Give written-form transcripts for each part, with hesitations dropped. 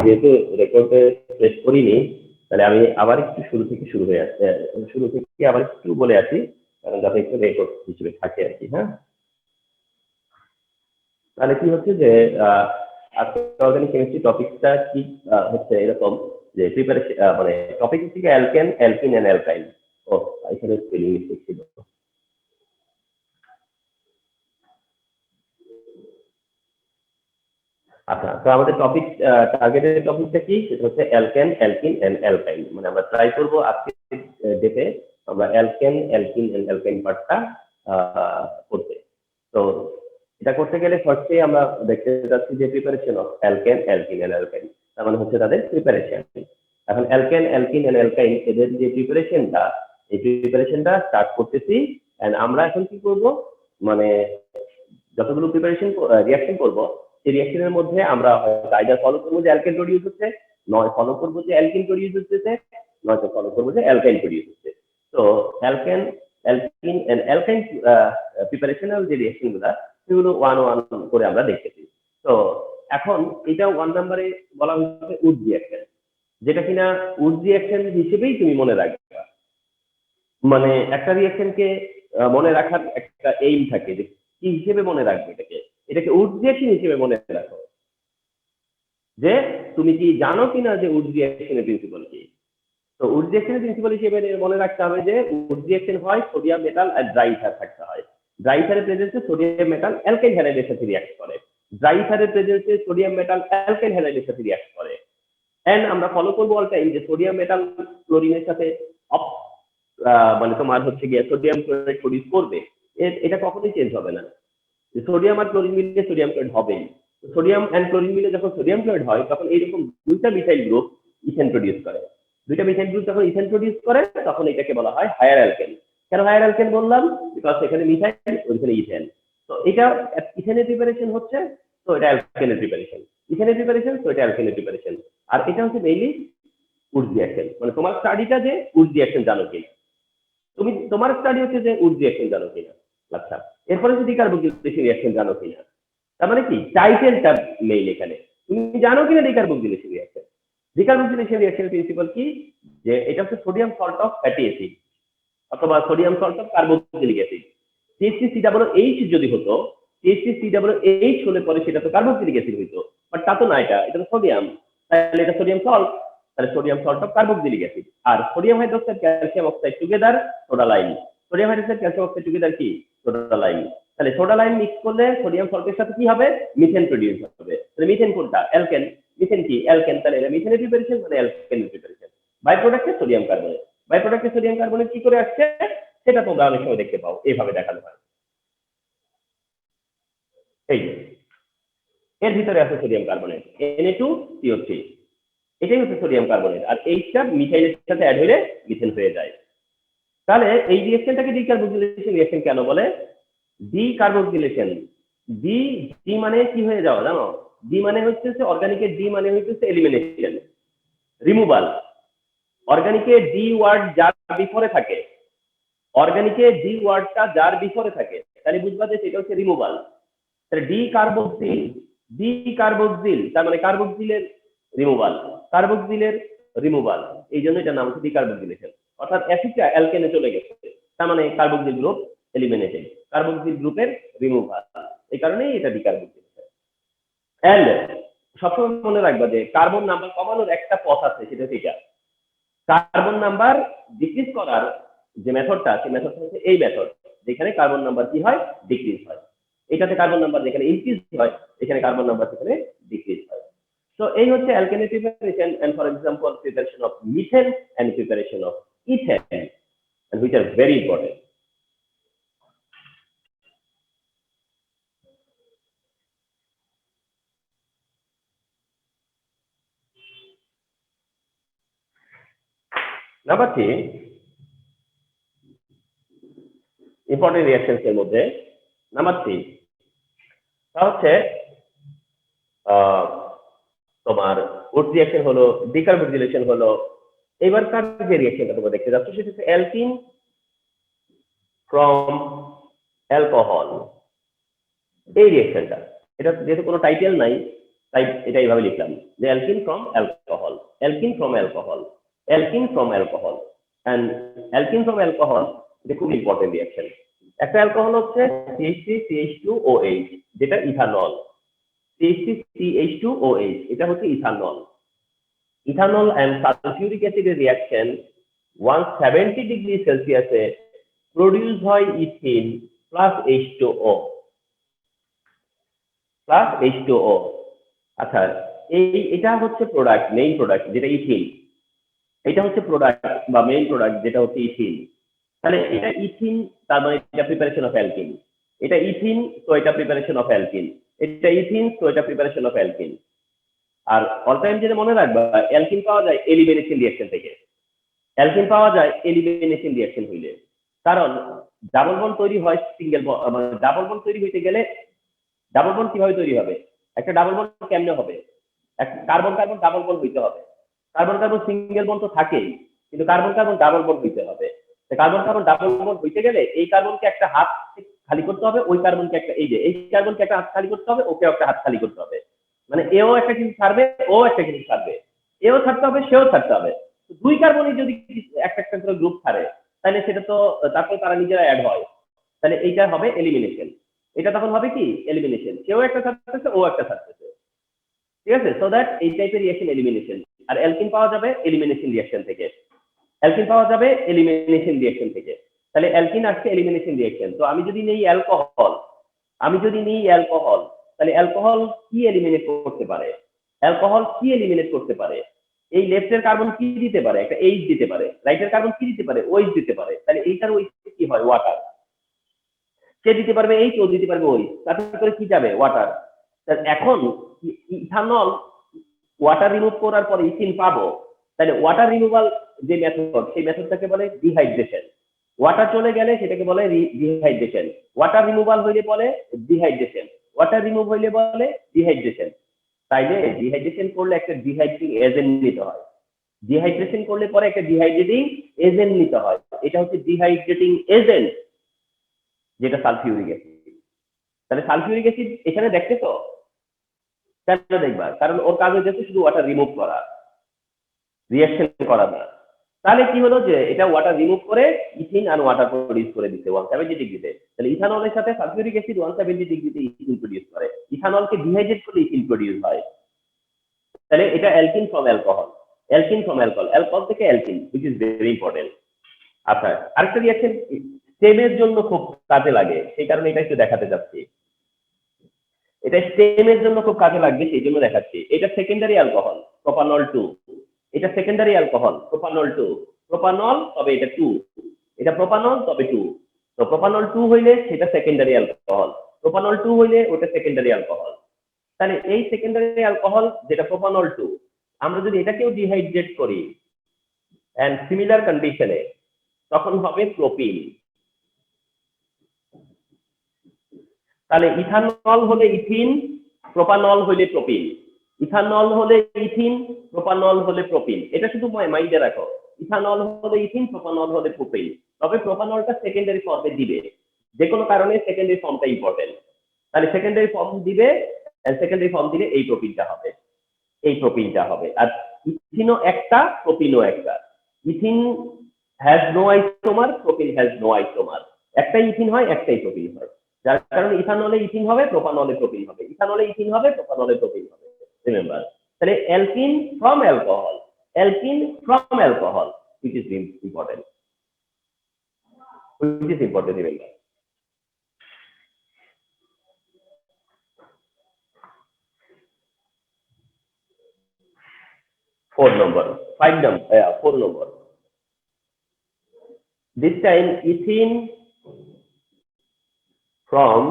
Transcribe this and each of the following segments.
যেহেতু রেকর্ডে প্রেস করিনি, তাহলে আমি আবার একটু শুরু থেকে আবার একটু বলে আসি, কারণ যাতে একটু রেকর্ড হিসেবে থাকে আর কি। হ্যাঁ, তাহলে কি হচ্ছে যে আজকে অর্গানিক কেমিস্ট্রি টপিকটা কি হচ্ছে এরকম যে প্রিপারেশন, মানে টপিক হচ্ছে অ্যালকেন, অ্যালকিন এন্ড অ্যালকাইন। ও, এখানে স্পেলিং মিস্টেক ছিল। আচ্ছা, তো আমাদের টপিক, টার্গেটেড টপিকটা কি? সেটা হচ্ছে অ্যালকেন, অ্যালকিন এন্ড অ্যালকাইন। মানে আমরা ট্রাই করব আজকে ডেটে আমরা অ্যালকেন, অ্যালকিন এন্ড অ্যালকাইন পার্টটা করতে। তো এটা করতে গেলে ফার্স্টে আমরা দেখতে যাচ্ছি যে preparation of alkane, alkene and alkyne. তার মানে হচ্ছে তাদের প্রিপারেশন। এখন অ্যালকেন, অ্যালকিন এন্ড অ্যালকাইন এদের যে প্রিপারেশনটা, এই প্রিপারেশনটা স্টার্ট করতেছি। এন্ড আমরা এখন কি করব, মানে যতগুলো প্রিপারেশন রিয়াকশন করব, সেই রিয়াকশনের মধ্যে আমরা আইদার ফলো করবো যে অ্যালকেন প্রডিউস হচ্ছে, নয় ফলো করবো যে অ্যালকিন প্রডিউস হচ্ছে, নয়তো ফলো করবো যে অ্যালকাইন প্রডিউস হচ্ছে। তো অ্যালকেন, অ্যালকিন এন্ড অ্যালকাইন প্রিপারেশনাল যে রিয়াকশন গুলা, সেগুলো ওয়ান ওয়ান করে আমরা দেখতেছি। তো এখন এটা 1 নম্বরে বলা হচ্ছে উড রিয়াকশন, যেটা কিনা উড রিয়াকশন হিসেবেই তুমি মনে রাখবে। মানে একটা রিয়াকশনকে মনে রাখার একটা এইম থাকে যে কি হিসেবে মনে রাখবে এটাকে, এটাকে উড রিয়াকশন হিসেবে মনে রাখো। যে তুমি কি জানো কিনা যে উড রিয়াকশনের প্রিন্সিপাল কি? তো উড রিয়াকশনের প্রিন্সিপাল হিসেবে মনে রাখতে হবে যে উড রিয়াকশন হয় সোডিয়াম মেটাল আর ড্রাই ইথার থাকতে হয়। ড্রাই ইথারের প্রেজেন্সে সোডিয়াম মেটাল অ্যালকাইল হ্যালাইডের সাথে রিঅ্যাক্ট করে, ড্রাই ইথারের প্রেজেন্সে সোডিয়াম মেটাল অ্যালকাইল হ্যালাইডের সাথে রিঅ্যাক্ট করে। এন্ড আমরা ফলো করবো অল টাইম যে সোডিয়াম মেটাল ক্লোরিনের সাথে মানে তোমার হচ্ছে গিয়ে সোডিয়াম ক্লোরাইড প্রডিউস করবে। এটা কখনোই চেঞ্জ হবে না। সোডিয়াম আর ক্লোরিন মিলে সোডিয়াম ক্লোরাইড হবেই। সোডিয়াম এন্ড ক্লোরিন মিলে যখন সোডিয়াম ক্লোরাইড হয়, তখন এইরকম দুইটা মিথাইল গ্রুপ ইথেন প্রডিউস করে। দুইটা মিথাইল গ্রুপ যখন ইথেন প্রডিউস করে, তখন এটাকে বলা হয় হায়ার অ্যালকেন। কেন হায়ার অ্যালকেন বললাম? বিকজ এখানে মিথাইল, ওইখানে ইথেন। তো এটা ইথেনের প্রিপারেশন হচ্ছে, তো এটা অ্যালকেনের প্রিপারেশন। ইথেনের প্রিপারেশন, তো এটা অ্যালকেনের প্রিপারেশন। আর এটা হচ্ছে মেইনলি উড রিঅ্যাকশন। মানে তোমার স্টাডিটা যে উড রিঅ্যাকশন জানো কিনা, তোমার স্টাডি হচ্ছে যে উড রিঅ্যাকশন জানো কিনা। আচ্ছা, এরপরে যদি ডিকার্বোক্সিলেশন রিঅ্যাকশন জানো কিনা। তার মানে কি টাইটেলটা মেইন এখানে, তুমি জানো কিনা ডিকার্বোক্সিলেশন রিঅ্যাকশন। ডিকার্বোক্সিলেশন রিঅ্যাকশনের প্রিন্সিপাল কি? যে এটা হচ্ছে sodium salt of fatty acid অথবা sodium salt of carboxylic acid. CH3COOH যদি হতো, CH3COOH হলে পরে সেটা তো কার্বক্সিলিক অ্যাসিড হইতো, বাট তা তো না, এটা তো সোডিয়াম। তাহলে এটা সোডিয়াম সল্ট, তাহলে sodium salt of carboxylic acid. আর sodium hydroxide calcium oxide together soda lime. Sodium hydroxide calcium oxide together কি? Soda lime. তাহলে সোডা লাইম মিক্স করলে সোডিয়াম সল্টের সাথে কি হবে? মিথেন প্রডিউস হবে। তাহলে মিথেন কোনটা? অ্যালকেন। মিথেন কি? অ্যালকেন। তাহলে এটা মিথেনের প্রিপারেশন, মানে অ্যালকেনের প্রিপারেশন। বাই প্রোডাক্টে সোডিয়াম কার্বনেট। বাই প্রোডাক্টে সোডিয়াম কার্বনেট কি করে আসছে, সেটা তোমরা অনেক সময় দেখতে পাও, এইভাবে দেখানো হয়। এই যে এর ভিতরে আছে সোডিয়াম কার্বনেট, Na2CO3। এটাই হচ্ছে সোডিয়াম কার্বনেট, আর এইটা মিথাইলের সাথে অ্যাড হলে মিথেন হয়ে যায়। তাহলে এই রিঅ্যাকশনটাকে ডিকার্বক্সিলেশন রিঅ্যাকশন কেন বলে? ডিকার্বক্সিলেশন, ডি, ডি মানে কি হয়ে যাওয়া জানো? ডি মানে হচ্ছে অর্গানিকের, ডি মানে হচ্ছে এলিমিনেশন, রিমুভাল। অর্গানিকে ডি ওয়ার্ড যার বিফরে থাকে, অর্গানিকে ডি ওয়ার্ডটা যার বিফরে থাকে, তাহলে বুঝবা যে সেটা হচ্ছে রিমুভাল। তাহলে ডি কার্বক্সিল, তার মানে কার্বক্সিলের রিমুভাল, কার্বক্সিলের রিমুভাল। এই জন্য এটার নাম হচ্ছে ডিকার্বক্সিলেশন। অর্থাৎ অ্যাসিডটা অ্যালকেনে চলে গেছে, তার মানে কার্বক্সিল গ্রুপ এলিমিনেটেড, কার্বক্সিল গ্রুপের রিমুভাল। এই কারণেই এটা ডিকার্বক্সিলেশন। এন্ড সবসময় মনে রাখবা যে কার্বন নাম্বার কমানোর একটা পথ আছে, সেটা হচ্ছে এটা। কার্বন নাম্বার ডিক্রিজ করার যে মেথডটা, সেই মেথডটা হচ্ছে এই মেথড, যেখানে কার্বন নাম্বার কি হয়? ডিক্রিজ হয়। এটাতে কার্বন নাম্বার যেখানে ইনক্রিজ হয়, এখানে কার্বন নাম্বার সেখানে ডিক্রিজ হয়। তো এই হচ্ছে অ্যালকেনের preparation, and for example preparation of methane and preparation of ethane, and which are very important. Number 3 important reactions এর মধ্যে নাম্বার 3 তা হচ্ছে তোমার উড রিঅ্যাকশন হলো, ডিকার্বক্সিলেশন হলো। এবারকার যে রিঅ্যাকশনটা তোমরা দেখতে যাচ্ছ, সেটা হচ্ছে অ্যালকিন ফ্রম অ্যালকোহল। এই রিঅ্যাকশনটা, এটা যেহেতু কোনো টাইটেল নাই, তাই এটা এইভাবে লিখলাম যে alkene from alcohol, alkene from alcohol, alkene from alcohol and alkene from alcohol. এটা খুব ইম্পর্টেন্ট রিঅ্যাকশন। একটা অ্যালকোহল হচ্ছে CH3CH2OH, যেটা ইথানল। CH3CH2OH এটা হচ্ছে ইথানল। ইথানল এন্ড সালফিউরিক অ্যাসিডের রিঅ্যাকশন 170 ডিগ্রি সেলসিয়াসে প্রডিউস হয় ethene plus H2O, plus H2O। আচ্ছা, এটা হচ্ছে প্রোডাক্ট, মেইন প্রোডাক্ট যেটা ইথিন। এটা হচ্ছে প্রোডাক্ট বা মেইন প্রোডাক্ট যেটা হচ্ছে ইথিন। তাহলে এটা ইথিন, তার মানে এটা প্রিপারেশন অফ অ্যালকিন। এটা ইথিন, তো এটা প্রিপারেশন অফ অ্যালকিন। এটা ইথিন, তো এটা প্রিপারেশন অফ অ্যালকিন। আর অল টাইম যেটা মনে রাখবা, অ্যালকিন পাওয়া যায় এলিমিনেশন রিঅ্যাকশন থেকে। অ্যালকিন পাওয়া যায় এলিমিনেশন রিঅ্যাকশন হইলে। কারণ ডাবল বন্ড তৈরি হয় সিঙ্গেল, মানে ডাবল বন্ড তৈরি হইতে গেলে ডাবল বন্ড কিভাবে তৈরি হবে? একটা ডাবল বন্ড কেমনে হবে? কার্বন কার্বন ডাবল বন্ড হইতে হবে। কার্বন কার্বন সিঙ্গেল বন্ড তো থাকেই, কিন্তু কার্বন কার্বন ডাবল বন্ড হইতে হবে। কার্বন কার্বন ডাবল বন্ড হইতে গেলে এই কার্বনকে একটা হাত খালি করতে হবে, ওই কার্বনকে একটা, এই কার্বনকে একটা হাত খালি করতে হবে, ওকে একটা হাত খালি করতে হবে। মানে এও একটা কিছু ছাড়বে, ও একটা কিছু ছাড়বে, এও ছাড়তে হবে, সেও ছাড়তে হবে। দুই কার্বনই যদি একটা একটা করে গ্রুপ ছাড়ে, তাহলে সেটা তো তারপরে তারা নিজেরা অ্যাড হয়, তাহলে এইটা হবে এলিমিনেশন। এটা তখন হবে কি এলিমিনেশন, কেউ একটা ছাড়তেছে, ও একটা ছাড়তেছে, ঠিক আছে? সো দ্যাট এই টাইপের রিঅ্যাকশন এলিমিনেশন। আর অ্যালকিন পাওয়া যাবে এলিমিনেশন রিঅ্যাকশন থেকে, অ্যালকিন পাওয়া যাবে এলিমিনেশন রিঅ্যাকশন থেকে। তাহলে অ্যালকিন আসছে এলিমিনেশন রিঅ্যাকশন। তো আমি যদি নেই অ্যালকোহল, তাহলে অ্যালকোহল কি এলিমিনেট করতে পারে? অ্যালকোহল কি এলিমিনেট করতে পারে? এই লেফটের কার্বন কি দিতে পারে? একটা এইচ দিতে পারে। রাইটের কার্বন কি দিতে পারে? ওইচ দিতে পারে। তাহলে এইটার ওইচ কি হয়? ওয়াটার। সে দিতে পারবে এইচ, ও দিতে পারবে ওইচ, তারপরে কি যাবে? ওয়াটার। এখন ইথানল ওয়াটার রিমুভ করার পরে ইথিন পাবো, তাহলে ওয়াটার রিমুভাল যে মেথড, সেই মেথডটাকে বলে ডিহাইড্রেশন। ওয়াটার চলে গেলে সেটাকে বলে ডিহাইড্রেশন। ওয়াটার রিমুভাল হইলে বলে ডিহাইড্রেশন, ওয়াটার রিমুভ হইলে বলে ডিহাইড্রেশন। তাইলে ডিহাইড্রেশন করলে একটা ডিহাইড্রেটিং এজেন্ট নিতে হয়, ডিহাইড্রেশন করলে পরে একটা ডিহাইড্রেটিং এজেন্ট নিতে হয়। এটা হচ্ছে ডিহাইড্রেটিং এজেন্ট, যেটা সালফিউরিক অ্যাসিড। তাহলে সালফিউরিক অ্যাসিড এখানে দেখতেছো কেন দেখবা? কারণ ওর কাজ হচ্ছে শুধু ওয়াটার রিমুভ করা, রিঅ্যাকশন করা না। তাহলে কি হলো যে এটা ওয়াটার রিমুভ করে ইথিন আর ওয়াটার প্রডিউস করে দিচ্ছে 170 ডিগ্রিতে। তাহলে ইথানলের সাথে সালফিউরিক অ্যাসিড 170 ডিগ্রিতে ইথিন প্রডিউস করে। ইথানলকে ডিহাইড্রেট করলে ইথিন প্রডিউস হয়। তাহলে এটা alkene from alcohol, alkene from alcohol, alcohol থেকে alkene, which is very important. আচ্ছা, আরেকটা রিঅ্যাকশন স্টেমের জন্য খুব কাজে লাগে, সেই কারণে এটা একটু দেখাতে যাচ্ছি। এটা স্টেমের জন্য খুব কাজে লাগবে, সেই জন্য দেখাচ্ছি। এটা সেকেন্ডারি অ্যালকোহল প্রোপানল 2, এটা সেকেন্ডারি অ্যালকোহল প্রোপানল 2, প্রোপানল তবে এটা 2, এটা প্রোপানল তবে 2। তো প্রোপানল 2 হইলে সেটা সেকেন্ডারি অ্যালকোহল, প্রোপানল 2 হইলে ওটা সেকেন্ডারি অ্যালকোহল। তাহলে এই সেকেন্ডারি অ্যালকোহল যেটা প্রোপানল 2, আমরা যদি এটাকেও ডিহাইড্রেট করি এন্ড সিমিলার কন্ডিশনে, তখন হবে প্রোপিন। তাহলে ইথানল হলে ইথিন, প্রোপানল হলে প্রোপিন। ইথানল হলে ইথিন, প্রোপানল হলে প্রোপিন। এটা শুধু মাইন্ডে রাখো, ইথানল হলে ইথিন, প্রোপানল হলে প্রোপিন। তবে প্রোপানলটা সেকেন্ডারি ফর্মে দিবে, যে কোনো কারণে সেকেন্ডারি ফর্মটা ইম্পর্টেন্ট। তাহলে সেকেন্ডারি ফর্ম দিবে, সেকেন্ডারি ফর্ম দিলে এই প্রোপিনটা হবে, এই প্রোপিনটা হবে। আর ইথিনও একটা, প্রোপিনও একটা। Ethene has no isomer, propene has no isomer. একটাই ইথিন হয়, একটাই প্রোপিন হয়। যার কারণে ইথানলে ইথিন হবে, প্রোপানলে প্রোপিন হবে, ইথানলে ইথিন হবে, প্রোপানলে প্রোপিন হবে। রিমেম্বার। তাহলে alkyne from alcohol, alkene from alcohol, which is important, which is important, remember. 4 number, 5 number, 4 number. This time ethene from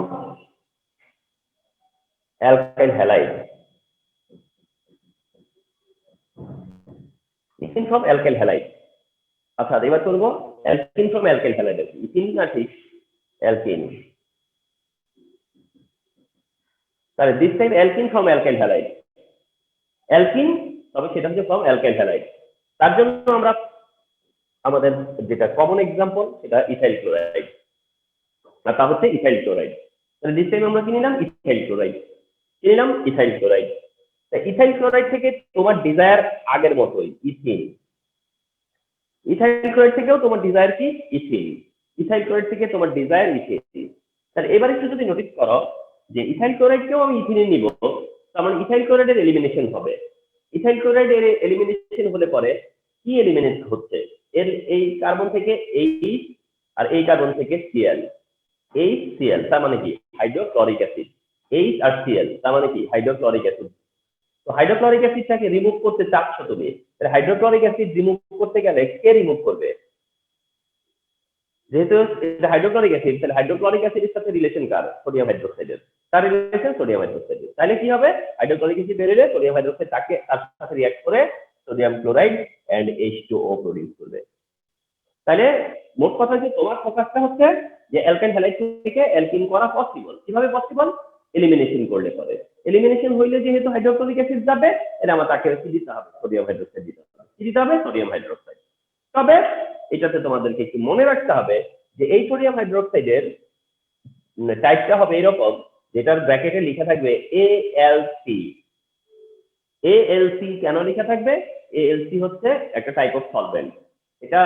alkyl halide, ethene from alkyl halide। আচ্ছা, এবার করব alkene from alkyl halide. Ethene না ঠিক alkene, তাহলে this time alkene from alkyl halide, alkene তবে সেটা হচ্ছে from alkyl halide. তার জন্য আমরা আমাদের যেটা কমন এক্সাম্পল সেটা ইথাইল ক্লোরাইড, আর তা হচ্ছে ইথাইল ক্লোরাইড। তাহলে দিস টাইম আমরা কি নিলাম? ইথাইল ক্লোরাইড, কি নিলাম? Ethyl chloride. ইথাইল ক্লোরাইড থেকে তোমার ডিজায়ার আগের মতোই ইথিন। ইথাইল ক্লোরাইড থেকেও তোমার ডিজায়ার কি ইথিন। ইথাইল ক্লোরাইড থেকে তোমার ডিজায়ার ইথিন। তাহলে এবার একটু যদি নোটিস করো যে ইথাইল ক্লোরাইডকেও আমি ইথিনে নিব, তার মানে ইথাইল ক্লোরাইডের এলিমিনেশন হবে। ইথাইল ক্লোরাইডের এলিমিনেশন হলে পরে কি এলিমিনেট হচ্ছে, এর এই কার্বন থেকে এইচ আর এই কার্বন থেকে সিএল। এইচ সিএল তার মানে কি hydrochloric acid. H R CL তার মানে কি হাইড্রোক্লোরিক অ্যাসিড। তো হাইড্রোক্লোরিক অ্যাসিডটাকে রিমুভ করতে চাচ্ছ তুমি, হাইড্রোক্লোরিক অ্যাসিড রিমুভ করতে গেলে কে রিমুভ করবে? যেহেতু এটা হাইড্রোক্লোরিক অ্যাসিড, তাহলে হাইড্রোক্লোরিক অ্যাসিডের সাথে রিলেশন কার? সোডিয়াম হাইড্রোক্সাইডের। তার রিলেশন সোডিয়াম হাইড্রোক্সাইড। তাহলে কি হবে? হাইড্রোক্লোরিক অ্যাসিড বেরোলে সোডিয়াম হাইড্রোক্সাইড তাকে তার সাথে রিঅ্যাক্ট করে sodium chloride and H2O produce করবে। তাহলে মোট কথা যে তোমার ফোকাসটা হচ্ছে যে অ্যালকাইল হ্যালাইড থেকে অ্যালকিন করা পসিবল। কিভাবে পসিবল? এলিমিনেশন করলে পরে। এলিমিনেশন হইলে যেহেতু হাইড্রোক্লোরিক অ্যাসিড যাবে, এটা আমার তাকে কি দিতে হবে? সোডিয়াম হাইড্রোক্সাইড দিতে হবে। কি দিতে হবে? Sodium hydroxide. তবে এটাতে তোমাদেরকে একটু মনে রাখতে হবে যে এই সোডিয়াম হাইড্রোক্সাইডের টাইপটা হবে এরকম, যেটার ব্র্যাকেটে লেখা থাকবে ALC। ALC কেন লেখা থাকবে? ALC হচ্ছে একটা টাইপ অফ সলভেন্ট। এটা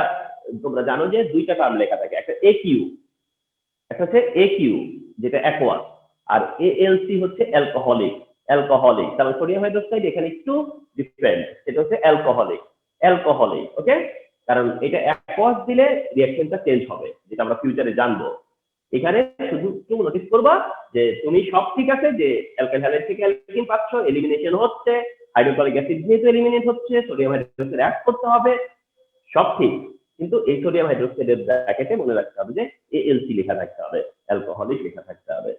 তোমরা জানো যে দুইটা টার্ম লেখা থাকে, একটা AQ, একটা হচ্ছে AQ যেটা অ্যাকোয়াস, আর ALC হচ্ছে অ্যালকোহলিক। অ্যালকোহলিক তাহলে সোডিয়াম হাইড্রোক্সাইড এখানে একটু ডিফারেন্ট, সেটা হচ্ছে অ্যালকোহলিক। অ্যালকোহলিক ওকে, কারণ এটা অ্যাকোয়াস দিলে রিঅ্যাকশনটা চেঞ্জ হবে, যেটা আমরা ফিউচারে জানবো। এখানে শুধু একটু নোটিস করবা যে তুমি সব ঠিক আছে, যে অ্যালকাইল হ্যালাইড থেকে অ্যালকিন পাচ্ছ, এলিমিনেশন হচ্ছে, হাইড্রোক্লোরিক অ্যাসিড যেহেতু এলিমিনেট হচ্ছে, সোডিয়াম হাইড্রোক্সাইড অ্যাড করতে হবে, সব ঠিক। কিন্তু এই সোডিয়াম হাইড্রোক্সাইডের ব্র্যাকেটে মনে রাখতে হবে যে ALC লেখা থাকতে হবে, অ্যালকোহলিক লেখা থাকতে হবে।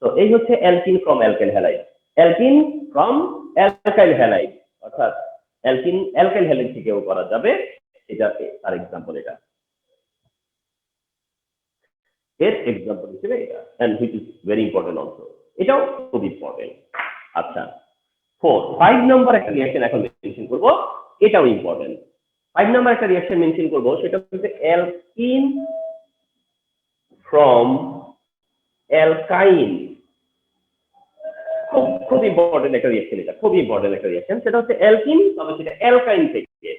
তো এই হচ্ছে alkyne from alkyl halide. Alkyne from alkyl halide, অর্থাৎ অ্যালকিন অ্যালকাইল হ্যালাইড থেকেও করা যাবে, এটা তার এক্সাম্পল। এটা এর এক্সাম্পল হিসেবে এটা, and which is very important also, এটাও খুব ইম্পর্টেন্ট। আচ্ছা 5 নম্বর একটা রিঅ্যাকশন এখন মেনশন করব, এটাও ইম্পর্টেন্ট। 5 নম্বর একটা রিঅ্যাকশন মেনশন করব, সেটা হচ্ছে অ্যালকিন ফ্রম অ্যালকাইন। খুব ইম্পর্টেন্ট একটা রিঅ্যাকশন, এটা খুব ইম্পর্টেন্ট একটা রিঅ্যাকশন। সেটা হচ্ছে অ্যালকিন, তবে সেটা অ্যালকাইন থেকে।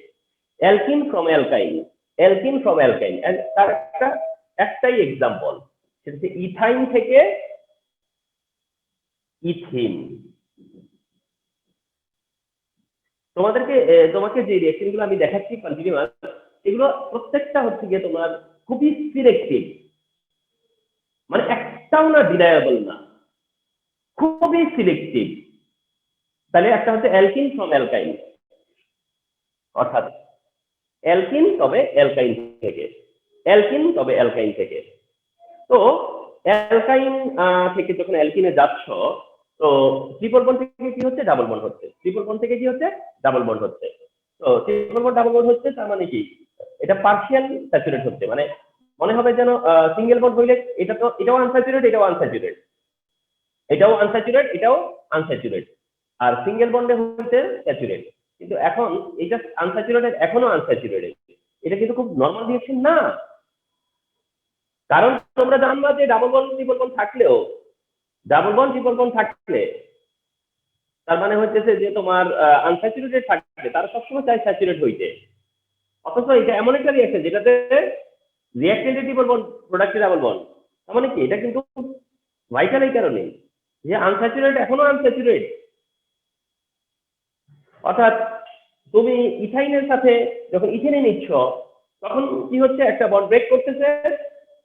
Alkyne from অ্যালকাইন, alkyne from অ্যালকাইন। তার একটাই এক্সাম্পল, সেটা হচ্ছে ইথাইন থেকে ইথিন। তোমাকে যে রিঅ্যাকশন গুলো আমি দেখাচ্ছি কন্টিনিউয়াস, এগুলো প্রত্যেকটা হচ্ছে গিয়ে তোমার খুবই সিলেক্টিভ, মানে একটাও না ডিনায়াবল না, খুবই সিলেক্টিভ। তাহলে একটা হচ্ছে অ্যালকিন ফ্রম অ্যালকাইন, অর্থাৎ অ্যালকিন তবে অ্যালকাইন থেকে, অ্যালকিন তবে অ্যালকাইন থেকে। তো অ্যালকাইন থেকে যখন অ্যালকিনে যাচ্ছ, তো ট্রিপল বন্ড থেকে কি হচ্ছে? ডাবল বন্ড হচ্ছে। ট্রিপল বন্ড থেকে কি হচ্ছে? ডাবল বন্ড হচ্ছে। তো ট্রিপল বন্ড ডাবল বন্ড হচ্ছে, তার মানে কি? এটা পার্শিয়াল স্যাচুরেট হচ্ছে, মানে মনে হবে যেন সিঙ্গেল বন্ড হইলে এটা তো এটাও আনস্যাচুরেট, এটাও আনস্যাচুরেট, এটাও আনস্যাচুরেট, এটাও আনস্যাচুরেট, আর সিঙ্গেল বন্ডে হচ্ছে স্যাচুরেট। কিন্তু এখন এটা আনস্যাচুরেটেড, এখনো আনস্যাচুরেটেড। এটা কিন্তু খুব নর্মাল রিঅ্যাকশন না, কারণ তোমরা জানবা যে ডাবল বন্ড ট্রিপল বন্ড থাকলেও, ডাবল বন্ড ট্রিপল বন্ড থাকলে তার মানে হচ্ছে যে তোমার আনস্যাচুরেটেড থাকলে তারা সবসময় চায় স্যাচুরেট হইতে। অথচ এটা এমন একটা রিঅ্যাকশন যেটাতে রিঅ্যাকটেন্টে ট্রিপল বন্ড, প্রোডাক্টে ডাবল বন্ড। তার মানে কি? এটা কিন্তু ভাইটাল এই কারণে যে আনস্যাচুরেট এখনো আনস্যাচুরেট। অর্থাৎ তুমি ইথাইনের সাথে যখন ইথেনে নিচ্ছ, তখন কি হচ্ছে? একটা বন্ড ব্রেক করতেছে,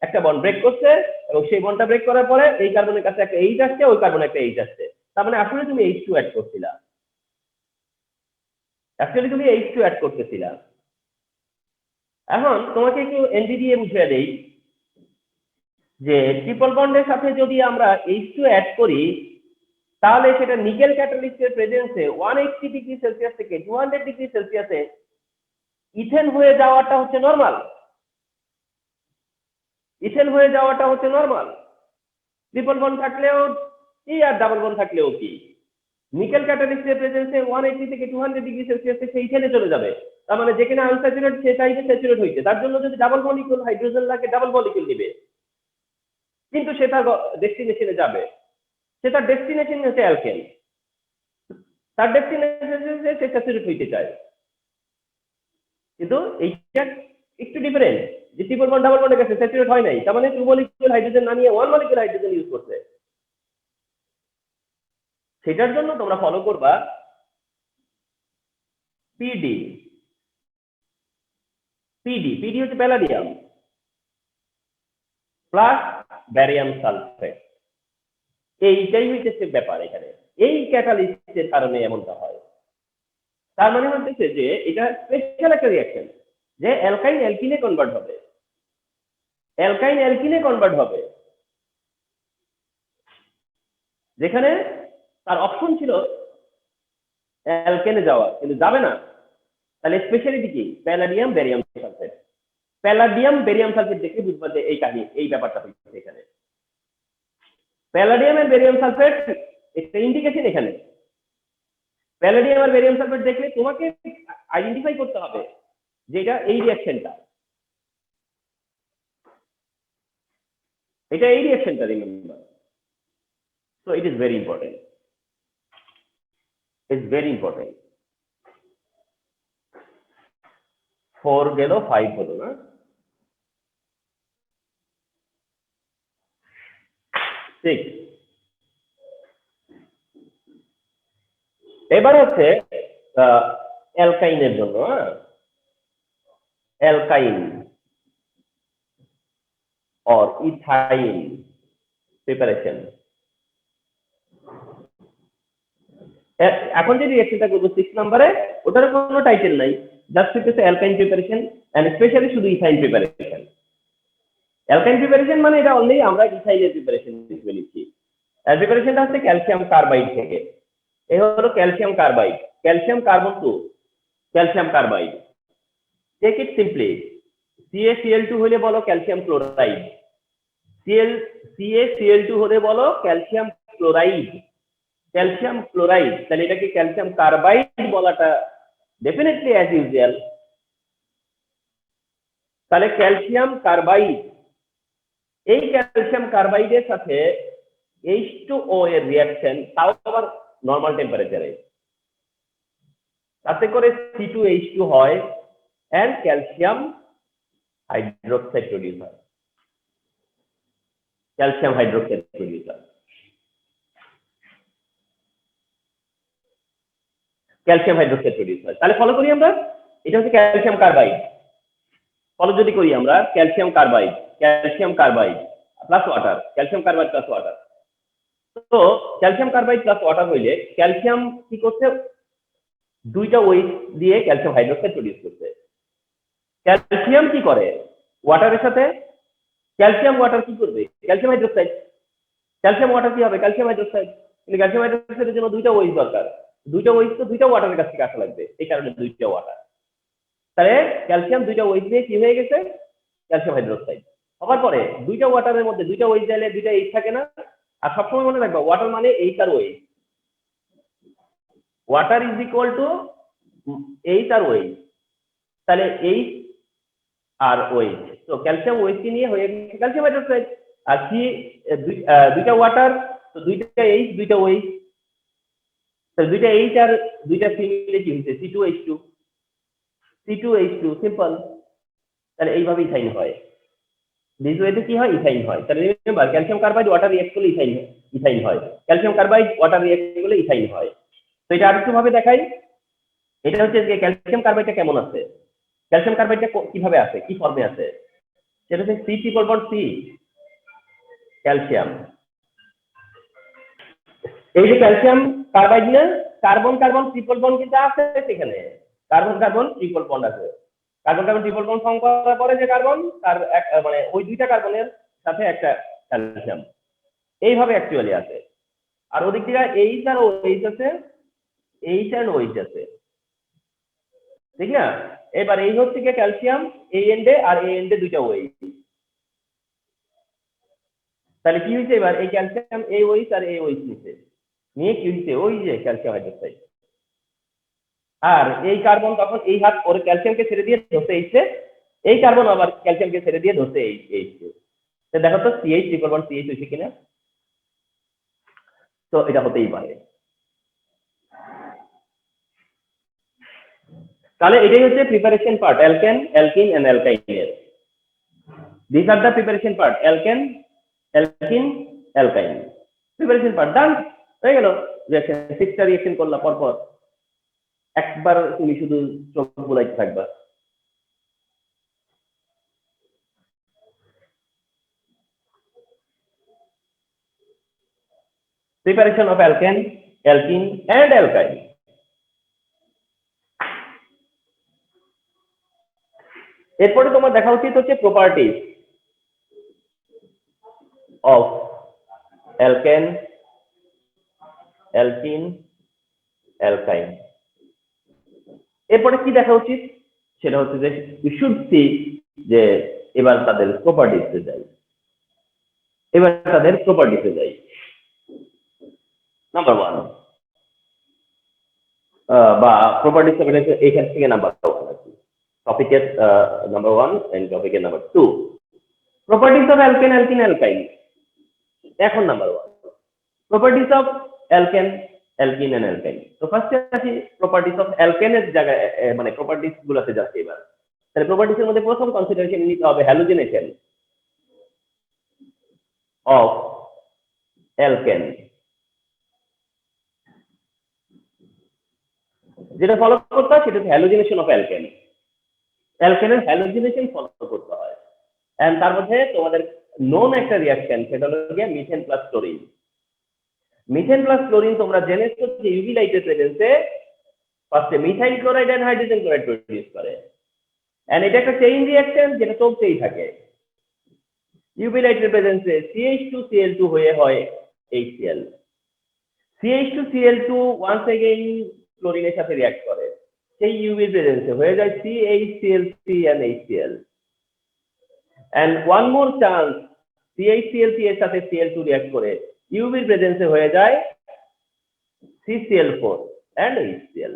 একটা বন্ড ব্রেক করছে, এবং সেই বন্ডটা ব্রেক করার পরে এই কার্বনের কাছে একটা এইচ আসছে, ওই কার্বনে একটা এইচ আসছে। তার মানে আসলে তুমি H2 অ্যাড করছিলা, অ্যাকচুয়ালি তুমি H2 অ্যাড করতেছিলা। এখন তোমাকে একটু এনডি দিয়ে বুঝিয়ে দেই যে ট্রিপল বন্ডের সাথে যদি আমরা H2 অ্যাড করি, তাহলে সেটা নিকেল ক্যাটালিস্টের প্রেজেন্সে 180 ডিগ্রি সেলসিয়াস থেকে 200 ডিগ্রি সেলসিয়াসে ইথেন হয়ে যাওয়াটা হচ্ছে নরমাল। ইথেন হয়ে যাওয়াটা হচ্ছে নরমাল। ট্রিপল বন্ড থাকলেও কি আর ডাবল বন্ড থাকলেও কি, নিকেল ক্যাটালিস্টের প্রেজেন্সে 180 থেকে 200 ডিগ্রি সেলসিয়াসে সেই ইথেনে চলে যাবে। তার মানে যেখানে আনস্যাচুরেট সে চাইবে স্যাচুরেট হইতে, তার জন্য যদি ডাবল মলিকিউল হাইড্রোজেন লাগে, ডাবল মলিকিউল নিবে, কিন্তু সে তার ডেস্টিনেশনে যাবে, সে তার ডেস্টিনেশন হচ্ছে অ্যালকেন। তার ডেস্টিনেশন সে স্যাচুরেট হইতে চায়, কিন্তু এইটা একটু ডিফারেন্ট, যে ট্রিপল বন্ড ডাবল বন্ডের কাছে স্যাচুরেট হয় নাই, তার মানে 2 মলিকিউল হাইড্রোজেন না নিয়ে 1 মলিকিউল হাইড্রোজেন ইউজ করছে। সেটার জন্য তোমরা ফলো করবা পিডি। পিডি হচ্ছে প্যালাডিয়াম প্লাস ব্যারিয়াম সালফেট। এইটাই হইতেছে ব্যাপার এখানে, এই ক্যাটালিস্টের কারণে এমনটা হয়। তার মানে হচ্ছে যে এটা স্পেশাল একটা রিঅ্যাকশন, যে অ্যালকাইন অ্যালকিনে কনভার্ট হবে, অ্যালকাইন অ্যালকিনে কনভার্ট হবে, যেখানে তার অপশন ছিল অ্যালকেনে যাওয়া, কিন্তু যাবে না। তাহলে স্পেশালিটি কি? Palladium barium sulphate. Palladium barium sulphate দেখে বুঝবা যে এই কাহিনী, এই ব্যাপারটা হচ্ছে এখানে। প্যালাডিয়াম এর ব্যারিয়াম সালফেট একটা ইন্ডিকেশন এখানে। প্যালাডিয়াম আর ব্যারিয়াম সালফেট দেখলে তোমাকে আইডেন্টিফাই করতে হবে যে এটা এই রিঅ্যাকশনটা, এটা এই রিঅ্যাকশনটা, remember. So it is very important, it's very important. 4 গেল, 5 হলো না? 6। এবার হচ্ছে অ্যালকাইনের জন্য, অ্যালকাইন অর ইথাইন প্রিপারেশন। এখন যে রিঅ্যাকশনটা করবো 6 নম্বরে, ওটার কোনো টাইটেল নাই, জাস্ট হচ্ছে অ্যালকাইন প্রিপারেশন এন্ড স্পেশালি শুধু ইথাইন প্রিপারেশন। অ্যালকাইন প্রিপারেশন মানে এটা অলরেডি আমরা ইথাইনের প্রিপারেশন হিসেবে লিখছি। এর প্রিপারেশনটা হচ্ছে ক্যালসিয়াম কার্বাইড থেকে। এই হলো calcium carbide, calcium carbon 2, calcium carbide. Take it simply, CaCl2 হলে বলো ক্যালসিয়াম ক্লোরাইড, CaCl2 হলে বলো ক্যালসিয়াম ক্লোরাইড, ক্যালসিয়াম ক্লোরাইড। তাহলে এটাকে ক্যালসিয়াম কার্বাইড বলাটা ডেফিনেটলি অ্যাজ ইউজুয়াল। তাহলে ক্যালসিয়াম কার্বাইড, এই ক্যালসিয়াম কার্বাইডের সাথে H2O এর রিঅ্যাকশন, তাও আবার নরমাল টেম্পারেচারে, তাতে করে C2H2 হয় এন্ড ক্যালসিয়াম হাইড্রোক্সাইড প্রডিউস হয়, ক্যালসিয়াম হাইড্রোক্সাইড প্রডিউস হয়, ক্যালসিয়াম হাইড্রোক্সাইড প্রডিউস হয়। তাহলে ফলো করি আমরা, এটা হচ্ছে ক্যালসিয়াম কার্বাইড। ফলো যদি করি আমরা, calcium carbide plus water, calcium carbide plus water. তো ক্যালসিয়াম কার্বাইড প্লাস ওয়াটার হইলে ক্যালসিয়াম কি করছে, দুইটা ওয়েট দিয়ে ক্যালসিয়াম হাইড্রোক্সাইড প্রডিউস করছে। ক্যালসিয়াম কি করে ওয়াটারের সাথে, ক্যালসিয়াম ওয়াটার কি করবে, ক্যালসিয়াম হাইড্রোক্সাইড। ক্যালসিয়াম ওয়াটার কি হবে, ক্যালসিয়াম হাইড্রোক্সাইড। কিন্তু ক্যালসিয়াম হাইড্রোক্সাইডের জন্য দুইটা ওয়েট দরকার, দুইটা ওয়েট তো দুইটা ওয়াটারের কাছ থেকে আসা লাগবে, এই কারণে দুইটা ওয়াটার। তাহলে ক্যালসিয়াম দুইটা ওয়েট দিয়ে কি হয়ে গেছে, ক্যালসিয়াম হাইড্রোক্সাইড। হওয়ার পরে দুইটা ওয়াটারের মধ্যে দুইটা ওয়েট দিলে দুইটা এইচ থাকে না? আর সবসময় মনে রাখবা ওয়াটার মানে এইচ আর ওয়েট, water is equal to H আর ওয়েট। তাহলে এইচ আর ওয়েট, তো ক্যালসিয়াম ওয়েট কি নিয়ে হয়ে গেছে ক্যালসিয়াম হাইড্রোক্সাইড। আর কি দুইটা ওয়াটার, তো দুইটা এইচ দুইটা ওয়েট, তো দুইটা এইচ আর দুইটা সি মিলে কি হচ্ছে C2H2, সিম্পল। তাহলে এইভাবে ইথাইন হয়, দিস ওয়েতে কি হয়, ইথাইন হয়। তাহলে remember, calcium carbide water react করলে ইথাইন হয়, ক্যালসিয়াম কার্বাইড ওয়াটার রিঅ্যাক্ট করলে ইথাইন হয়। তো এটা আরেকটু ভাবে দেখাই, এটা হচ্ছে যে ক্যালসিয়াম কার্বাইডটা কেমন আছে, ক্যালসিয়াম কার্বাইডটা কিভাবে আছে, কি ফর্মে আছে, সেটা হচ্ছে C triple bond C calcium. এই যে ক্যালসিয়াম কার্বাইড না, কার্বন কার্বন ট্রিপল বন্ড কিন্তু আছে সেখানে, কার্বন কার্বন ট্রিপল বন্ড আছে। Carbon carbon triple bond form করার পরে যে কার্বন, তার মানে ওই দুইটা কার্বনের সাথে একটা ক্যালসিয়াম, এইভাবে অ্যাকচুয়ালি আছে। আর ওদিক থেকে এইচ আর ওএইচ আছে, এইচ আর ওএইচ আছে, ঠিক না? এবার এই হচ্ছে কি ক্যালসিয়াম, এই এন্ডে আর এই এন্ডে দুইটা ওএইচ। তাহলে কি হয়েছে, এবার এই ক্যালসিয়াম এই ওএইচ আর এই ওএইচ নিয়ে কি হয়েছে, ওই যে ক্যালসিয়াম হাইড্রোক্সাইড। আর এই কার্বন তখন এই হাত ওর ক্যালসিয়ামকে ছেড়ে দিয়ে ধরতে এইচে, এই কার্বন আবার ক্যালসিয়ামকে ছেড়ে দিয়ে ধরতে এইচে। তো দেখো তো CH ট্রিপল বন্ড CH হয়েছে কিনা। তো এটা হতেই পারে। তাহলে এটাই হচ্ছে preparation part alkane alkene and অ্যালকাইনের। This are the preparation part alkane alkene alkyne. Preparation part done হয়ে গেল। রিঅ্যাকশন 6টা রিঅ্যাকশন করলা পরপর, একবার তুমি শুধু চোখ বুলাইতে থাকবা। Preparation of alkane alkene and alkyne. এরপরে তোমার দেখা উচিত হচ্ছে properties of alkane alkene alkyne. এরপরে কি দেখা উচিত সেটা হচ্ছে যে ইউ শুড সি যে এবার তাদের প্রপার্টিজে যাই। এবার তাদের প্রপার্টিজে যাই। নাম্বার 1 বা প্রপার্টিজ এখান থেকে নাম্বার 1 আর কি। টপিকের নাম্বার 1 এন্ড টপিকের number 2 properties of alkane alkene alkyne. এখন number 1 properties of alkane alkene and alkyne. তো ফার্স্টে আসি প্রপার্টিজ অফ অ্যালকেনের জায়গায়, মানে প্রপার্টিজ গুলোতে যাচ্ছে এবার। তাহলে প্রপার্টিজের মধ্যে প্রথম কনসিডারেশন নিতে হবে হ্যালোজেনেশন অফ অ্যালকেন। যেটা ফলো করতে হয় সেটা হচ্ছে হ্যালোজেনেশন অফ অ্যালকেন। অ্যালকেনের হ্যালোজেনেশন ফলো করতে হয়। এন্ড তার মধ্যে তোমাদের নোন একটা রিঅ্যাকশন, সেটা হলো গিয়ে methane plus chlorine. Methane plus chlorine তোমরা জেনেছো যে ইউভি লাইটের প্রেজেন্সে ফার্স্টে methyl chloride and hydrogen chloride produce করে। এন্ড এটা একটা চেইন রিঅ্যাকশন যেটা চলতেই থাকে। ইউভি লাইটের প্রেজেন্সে CH2Cl2 হয়ে হয় HCl। CH2Cl2 ওয়ান্স এগেইন ক্লোরিনের সাথে রিঅ্যাক্ট করে, সেই ইউভির প্রেজেন্সে হয়ে যায় CHCl3 and HCl। and one more chance CHCl3 এর সাথে Cl2 রিঅ্যাক্ট করে ইউভির প্রেজেন্সে হয়ে যায় CCl4 and HCl।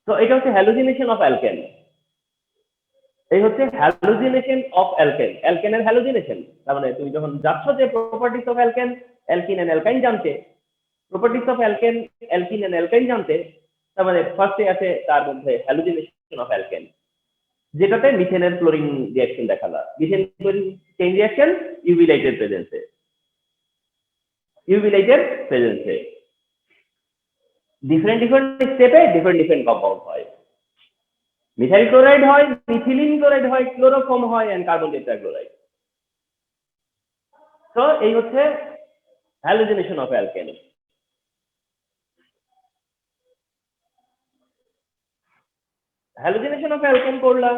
তো এটা হচ্ছে হ্যালোজিনেশন অফ অ্যালকেন। এই হচ্ছে হ্যালোজিনেশন অফ অ্যালকেন, অ্যালকেনের হ্যালোজিনেশন। তার মানে তুমি যখন যাচ্ছ যে properties of alkane alkene and alkyne জানতে, properties of alkane alkene and alkyne জানতে, তার মানে ফার্স্টে আছে তার মধ্যে হ্যালোজিনেশন অফ অ্যালকেন, যেটাতে মিথেনের ক্লোরিন রিঅ্যাকশন দেখালা। Methane chlorine chain reaction UV লাইটের প্রেজেন্সে, ইউভি লাইটের প্রেজেন্সে ডিফারেন্ট স্টেপে ডিফারেন্ট কম্পাউন্ড হয়। মিথাইল ক্লোরাইড হয়, মিথিলিন ক্লোরাইড হয়, ক্লোরোফর্ম হয় এন্ড কার্বন টেট্রাক্লোরাইড। তো এই হচ্ছে halogenation of alkane. Halogenation of alkane করলাম,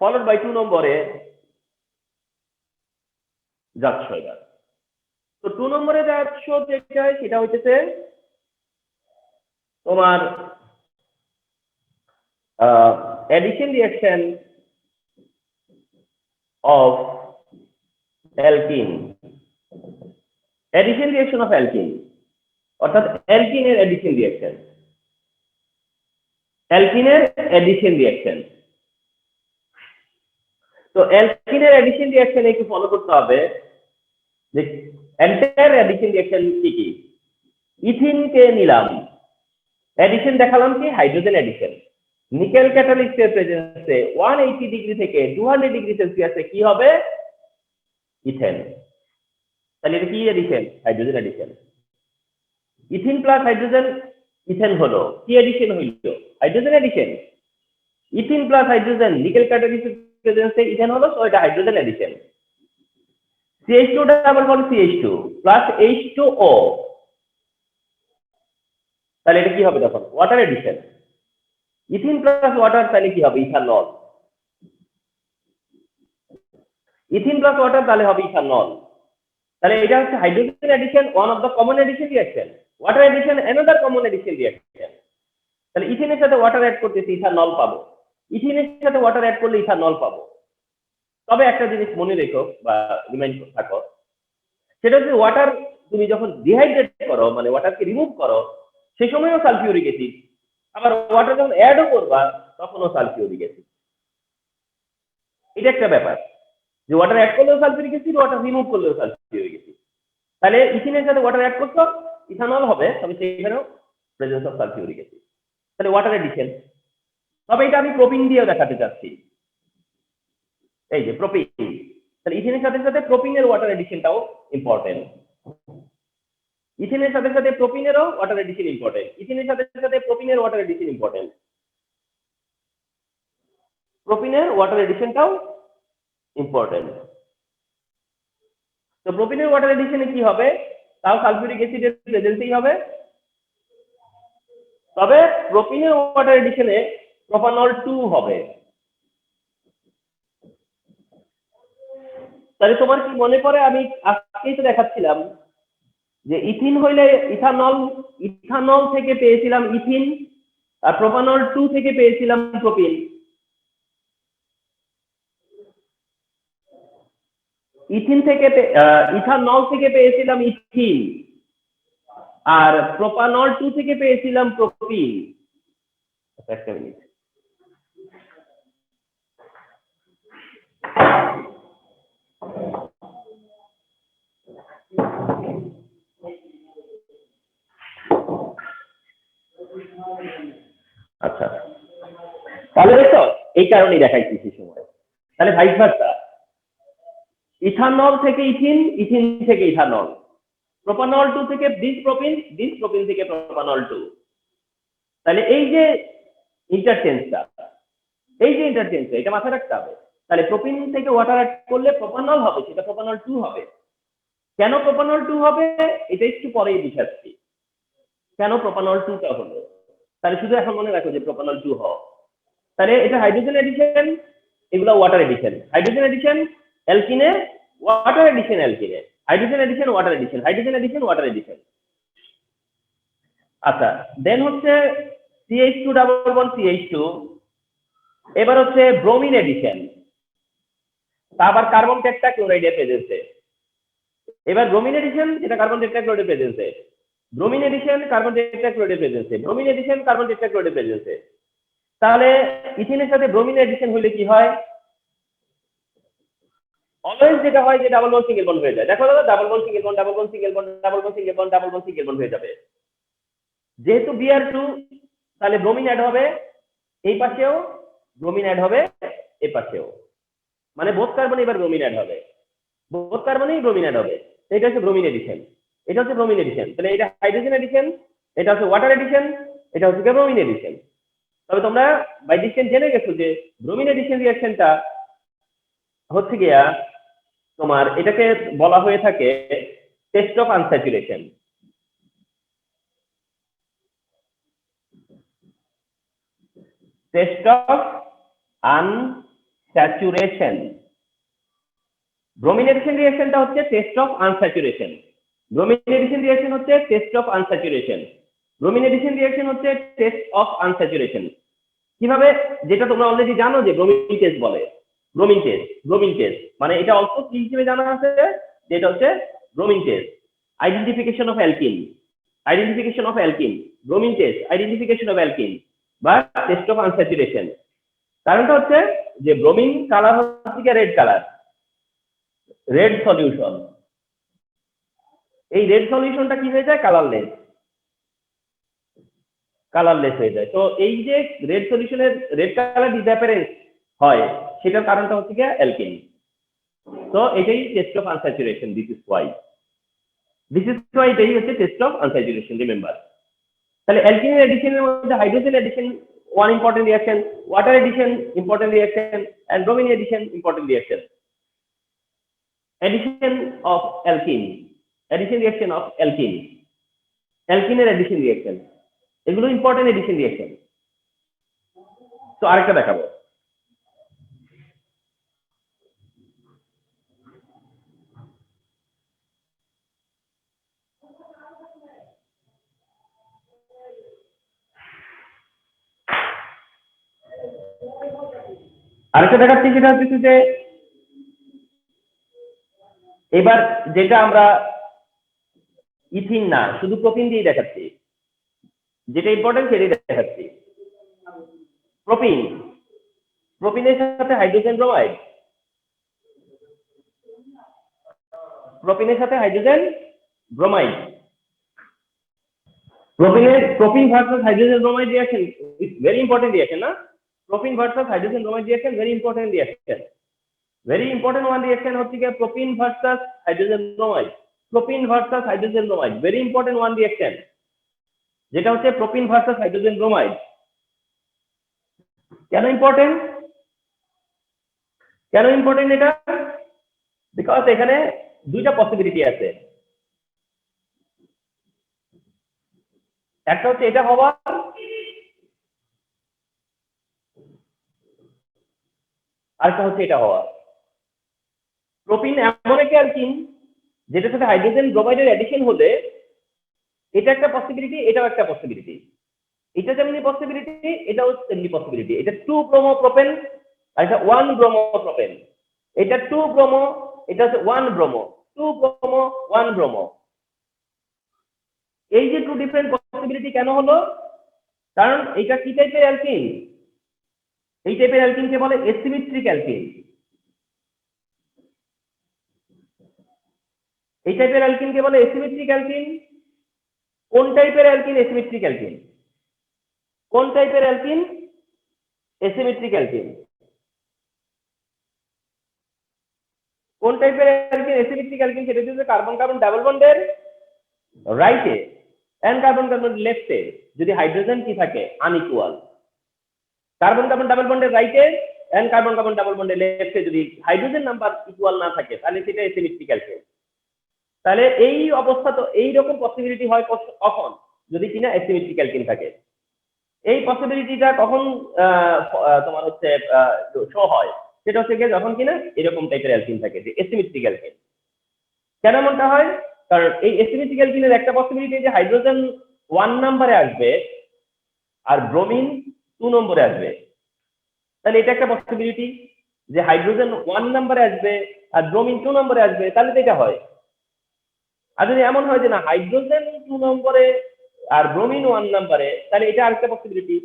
ফলোড বাই 2 নম্বরে যাচ্ছ এবার। তো 2 নম্বরে যাচ্ছ যেটা সেটা হচ্ছে তোমার addition reaction of alkene, addition reaction of alkene অর্থাৎ অ্যালকিনের addition reaction, অ্যালকিনের addition reaction। তো অ্যালকিনের addition reaction একটু ফলো করতে হবে যে এন্টায়ার addition reaction কি কি। ইথিনকে নিলাম, addition দেখালাম কি হাইড্রোজেন addition। নিকেল ক্যাটালিস্টের প্রেজেন্সে 180 ডিগ্রি থেকে 200 ডিগ্রি সেলসিয়াসে কি হবে ইথেন। তাহলে এটা কি addition? Hydrogen addition. Ethene plus hydrogen ethane হলো, কি এডিশন হইল? Hydrogen addition. Ethene plus hydrogen nickel ক্যাটালিস্টের প্রেজেন্সে ইথেন হলো, সো এটা hydrogen addition. CH2 double bond CH2 plus H2O, তাহলে এটা কি হবে তখন? Water addition. Ethene plus water তাহলে কি হবে? ইথানল। ইথিন প্লাস ওয়াটার তাহলে হবে ইথানল। তাহলে এটা হচ্ছে hydrogen addition, one of the common addition reaction. Water addition another common addition reaction. তাহলে ইথিনের সাথে ওয়াটার অ্যাড করতেছি, ইথানল পাবো। ইথিনের সাথে ওয়াটার অ্যাড করলে ইথানল পাবো। তবে একটা জিনিস মনে রেখো বা রিমাইন্ড থাকো, সেটা হচ্ছে ওয়াটার তুমি যখন ডিহাইড্রেট করো, মানে ওয়াটারকে রিমুভ করো, সেই সময়ও সালফিউরিক অ্যাসিড, আবার ওয়াটার যখন অ্যাডও করবা তখনও সালফিউরিক অ্যাসিড। এটা একটা ব্যাপার যে ওয়াটার অ্যাড করলেও সালফিউরিক অ্যাসিড, ওয়াটার রিমুভ করলেও সালফিউরিক অ্যাসিড। তাহলে ইথিনের সাথে ওয়াটার অ্যাড করছো, ইথানল হবে, তবে সেখানেও প্রেজেন্স অফ সালফিউরিক অ্যাসিড। তাহলে ওয়াটার এডিশন। তবে এটা আমি প্রোপিন দিয়েও দেখাতে চাচ্ছি, এই যে প্রোপিন। তাহলে ইথিনের সাথে সাথে প্রোপিনের ওয়াটার এডিশনটাও ইম্পর্টেন্ট। ইথিনের সাথে সাথে প্রোপিনেরও ওয়াটার এডিশন ইম্পর্টেন্ট। ইথিনের সাথে সাথে প্রোপিনের ওয়াটার এডিশন ইম্পর্টেন্ট। প্রোপিনের ওয়াটার এডিশনটাও ইম্পর্টেন্ট। তো প্রোপিনের ওয়াটার এডিশনে কি হবে, তাও সালফিউরিক অ্যাসিডের প্রেজেন্সেই হবে, তবে প্রোপিনের ওয়াটার এডিশনে প্রোপানল 2 হবে। তাহলে তোমার কি মনে পড়ে, আমি আজকেই তো দেখাচ্ছিলাম যে ইথিন হইলে ইথানল থেকে পেয়েছিলাম ইথিন, আর প্রোপানল 2 থেকে পেয়েছিলাম প্রোপিন। ইথানল থেকে পেয়েছিলাম ইথিন, আর প্রোপানল 2 থেকে পেয়েছিলাম প্রোপিন। একটা মিনিট। আচ্ছা, তাহলে দেখো এই কারণেই দেখাইছি সেই সময়। তাহলে ভাইস ভার্সা, ইথানল থেকে ইথিন, ইথিন থেকে ইথানল, প্রোপানল 2 থেকে ডিসপ্রোপিন, ডিসপ্রোপিন থেকে প্রোপানল 2। তাহলে এই যে ইন্টারচেঞ্জটা, এটা মাথায় রাখতে হবে। তাহলে প্রোপিন থেকে ওয়াটার অ্যাড করলে প্রোপানল হবে, সেটা প্রোপানল 2 হবে। কেন প্রোপানল 2 হবে এটা একটু পরেই বুঝাচ্ছি, কেন প্রোপানল 2টা হলো। তাহলে শুধু এখন মনে রাখো যে প্রোপানল 2 হয়। তাহলে এটা হাইড্রোজেন এডিশন, এগুলো ওয়াটার এডিশন। হাইড্রোজেন এডিশন অ্যালকিনে, ওয়াটার এডিশন অ্যালকিনে, hydrogen addition water addition, hydrogen addition water addition. আচ্ছা, দেন হচ্ছে CH2 ডাবল বন্ড CH2। এবার হচ্ছে ব্রোমিন এডিশন, আবার কার্বন টেট্রাক্লোরাইডের প্রেজেন্সে। এবার ব্রোমিন এডিশন, যেটা কার্বন টেট্রাক্লোরাইডের প্রেজেন্সে। ব্রোমিন এডিশন কার্বন টেট্রাক্লোরাইডের প্রেজেন্সে, ব্রোমিন এডিশন কার্বন টেট্রাক্লোরাইডের প্রেজেন্সে। তাহলে ইথিনের সাথে ব্রোমিন এডিশন হলে কি হয়, অলওয়েজ যেটা হয় যে ডাবল বন্ড সিঙ্গেল বন্ড হয়ে যায়। দেখো দাদা, double bond single bond, double bond single bond, double bond single bond, double bond single bond হয়ে যাবে। যেহেতু Br2, তাহলে ব্রোমিন অ্যাড হবে এই পাশেও, ব্রোমিন অ্যাড হবে এই পাশেও, মানে বোথ কার্বনে এবার ব্রোমিন অ্যাড হবে, বোথ কার্বনেই ব্রোমিন অ্যাড হবে। এটা হচ্ছে ব্রোমিন এডিশন, এটা হচ্ছে ব্রোমিন এডিশন। তাহলে এটা হাইড্রোজেন এডিশন, এটা হচ্ছে ওয়াটার এডিশন, এটা হচ্ছে ব্রোমিন এডিশন। তবে তোমরা বাই ডিস্টেন্স জেনে গেছো যে ব্রোমিন এডিশন রিঅ্যাকশনটা হচ্ছে গিয়া তোমার, এটাকে বলা হয়ে থাকে test of unsaturation. Test of unsaturation. Bromine addition রিঅ্যাকশনটা হচ্ছে test of unsaturation, bromine addition reaction হচ্ছে test of unsaturation, bromine addition reaction হচ্ছে টেস্ট অফ আনস্যাচুরেশন। কিভাবে, যেটা তোমরা অলরেডি জানো যে ব্রোমিন টেস্ট বলে, ব্রোমিন টেস্ট মানে এটা অল্প কি হিসেবে জানা আছে, যেটা হচ্ছে bromine test, identification of alkene, identification of alkene, bromine test identification of alkene বা টেস্ট অফ আনস্যাচুরেশন। কারণটা হচ্ছে যে ব্রোমিন কালার হচ্ছে রেড কালার, রেড সলিউশন। এই রেড সলিউশনটা কি হয়ে যায়, কালারলেস হয়ে যায়। তো এই যে রেড সলিউশনের রেড কালার ডিসঅ্যাপিয়ারেন্স হয়, সেটার কারণটা হচ্ছে কি অ্যালকেন। তো এটাই test of unsaturation, this is Y এটাই হচ্ছে টেস্ট অফ আনস্যাচুরেশন, রিমেম্বার। তাহলে অ্যালকেনের এডিশনের মধ্যে hydrogen addition one important reaction, water addition important reaction, and bromine addition important reaction. Addition of alkene, addition reaction of alkene, অ্যালকিনের addition reaction, এগুলো important addition reaction. তো আরেকটা দেখাবো। আরেকটা দেখাচ্ছি, সেটা হচ্ছে যে এবার যেটা আমরা ইথিন না শুধু প্রোপিন দিয়ে দেখাচ্ছি, যেটা ইম্পর্টেন্ট সেটাই দেখাচ্ছি। প্রোপিন, প্রোপিনের সাথে হাইড্রোজেন ব্রোমাইড, প্রোপিনের সাথে হাইড্রোজেন ব্রোমাইড, প্রোপিনের propene versus hydrogen bromide reaction is very important reaction না, propene versus hydrogen bromide reaction very important reaction, very important one reaction হচ্ছে কি propene versus hydrogen bromide, propene versus hydrogen bromide very important one reaction, যেটা হচ্ছে propene versus hydrogen bromide. কেন important, কেন important এটা, because এখানে দুইটা possibility আছে, একটা হচ্ছে এটা হওয়ার, আরেকটা হচ্ছে এটা হওয়ার। প্রোপিন এমন একটা অ্যালকিন যেটার সাথে হাইড্রোজেন ব্রোমাইডের অ্যাডিশন হলে এটা একটা পসিবিলিটি, এটাও একটা পসিবিলিটি, এটা যেমনি পসিবিলিটি এটাও তেমনি পসিবিলিটি। এটা 2 ব্রোমো প্রোপেন আর এটা 1 ব্রোমো প্রোপেন, এটা 2 ব্রোমো, এটা হচ্ছে 1 ব্রোমো, 2 ব্রোমো 1 ব্রোমো। এই যে 2 ডিফারেন্ট পসিবিলিটি কেন হলো, কারণ এটা কি টাইপের অ্যালকিন, এই টাইপের অ্যালকিনকে বলে এসিমেট্রিক অ্যালকিন। এই টাইপের অ্যালকিনকে বলে এসিমেট্রিক অ্যালকিন। কোন টাইপের অ্যালকিন এসিমেট্রিক অ্যালকিন, কোন টাইপের অ্যালকিন এসিমেট্রিক অ্যালকিন, কোন টাইপের অ্যালকিন এসিমেট্রিক অ্যালকিন, সেটা হচ্ছে কার্বন কার্বন ডাবল বন্ডের রাইটে এন্ড কার্বন কার্বন লেফটে যদি হাইড্রোজেন কি থাকে আনইকুয়াল, কার্বন কার্বন ডাবল বন্ডের রাইটে এন্ড কার্বন কার্বন ডাবল বন্ডের লেফটে যদি হাইড্রোজেন নাম্বার ইকুয়াল না থাকে তাহলে সেটা এসিমেট্রিক অ্যালকিন। তাহলে এই অবস্থা তো এই রকম পসিবিলিটি হয় কখন, যদি কিনা এসিমেট্রিক অ্যালকিন থাকে। এই পসিবিলিটিটা কখন তোমার হচ্ছে শো হয়, সেটা হচ্ছে যখন কিনা এরকম টাইপের অ্যালকিন থাকে যে এসিমেট্রিক অ্যালকিন। কেন এমনটা হয়, কারণ এই এসিমেট্রিক অ্যালকিনের একটা পসিবিলিটি যে হাইড্রোজেন 1 নম্বরে আসবে আর ব্রোমিন 2 নম্বরে আসবে, তাহলে এটা একটা পসিবিলিটি যে হাইড্রোজেন 1 নম্বরে আসবে আর ব্রোমিন 2 নম্বরে আসবে, তাহলে তো এটা হয়। আর যদি এমন হয় যে না হাইড্রোজেন 2 নম্বরে আর ব্রোমিন 1 নম্বরে, তাহলে এটা আরেকটা পসিবিলিটি,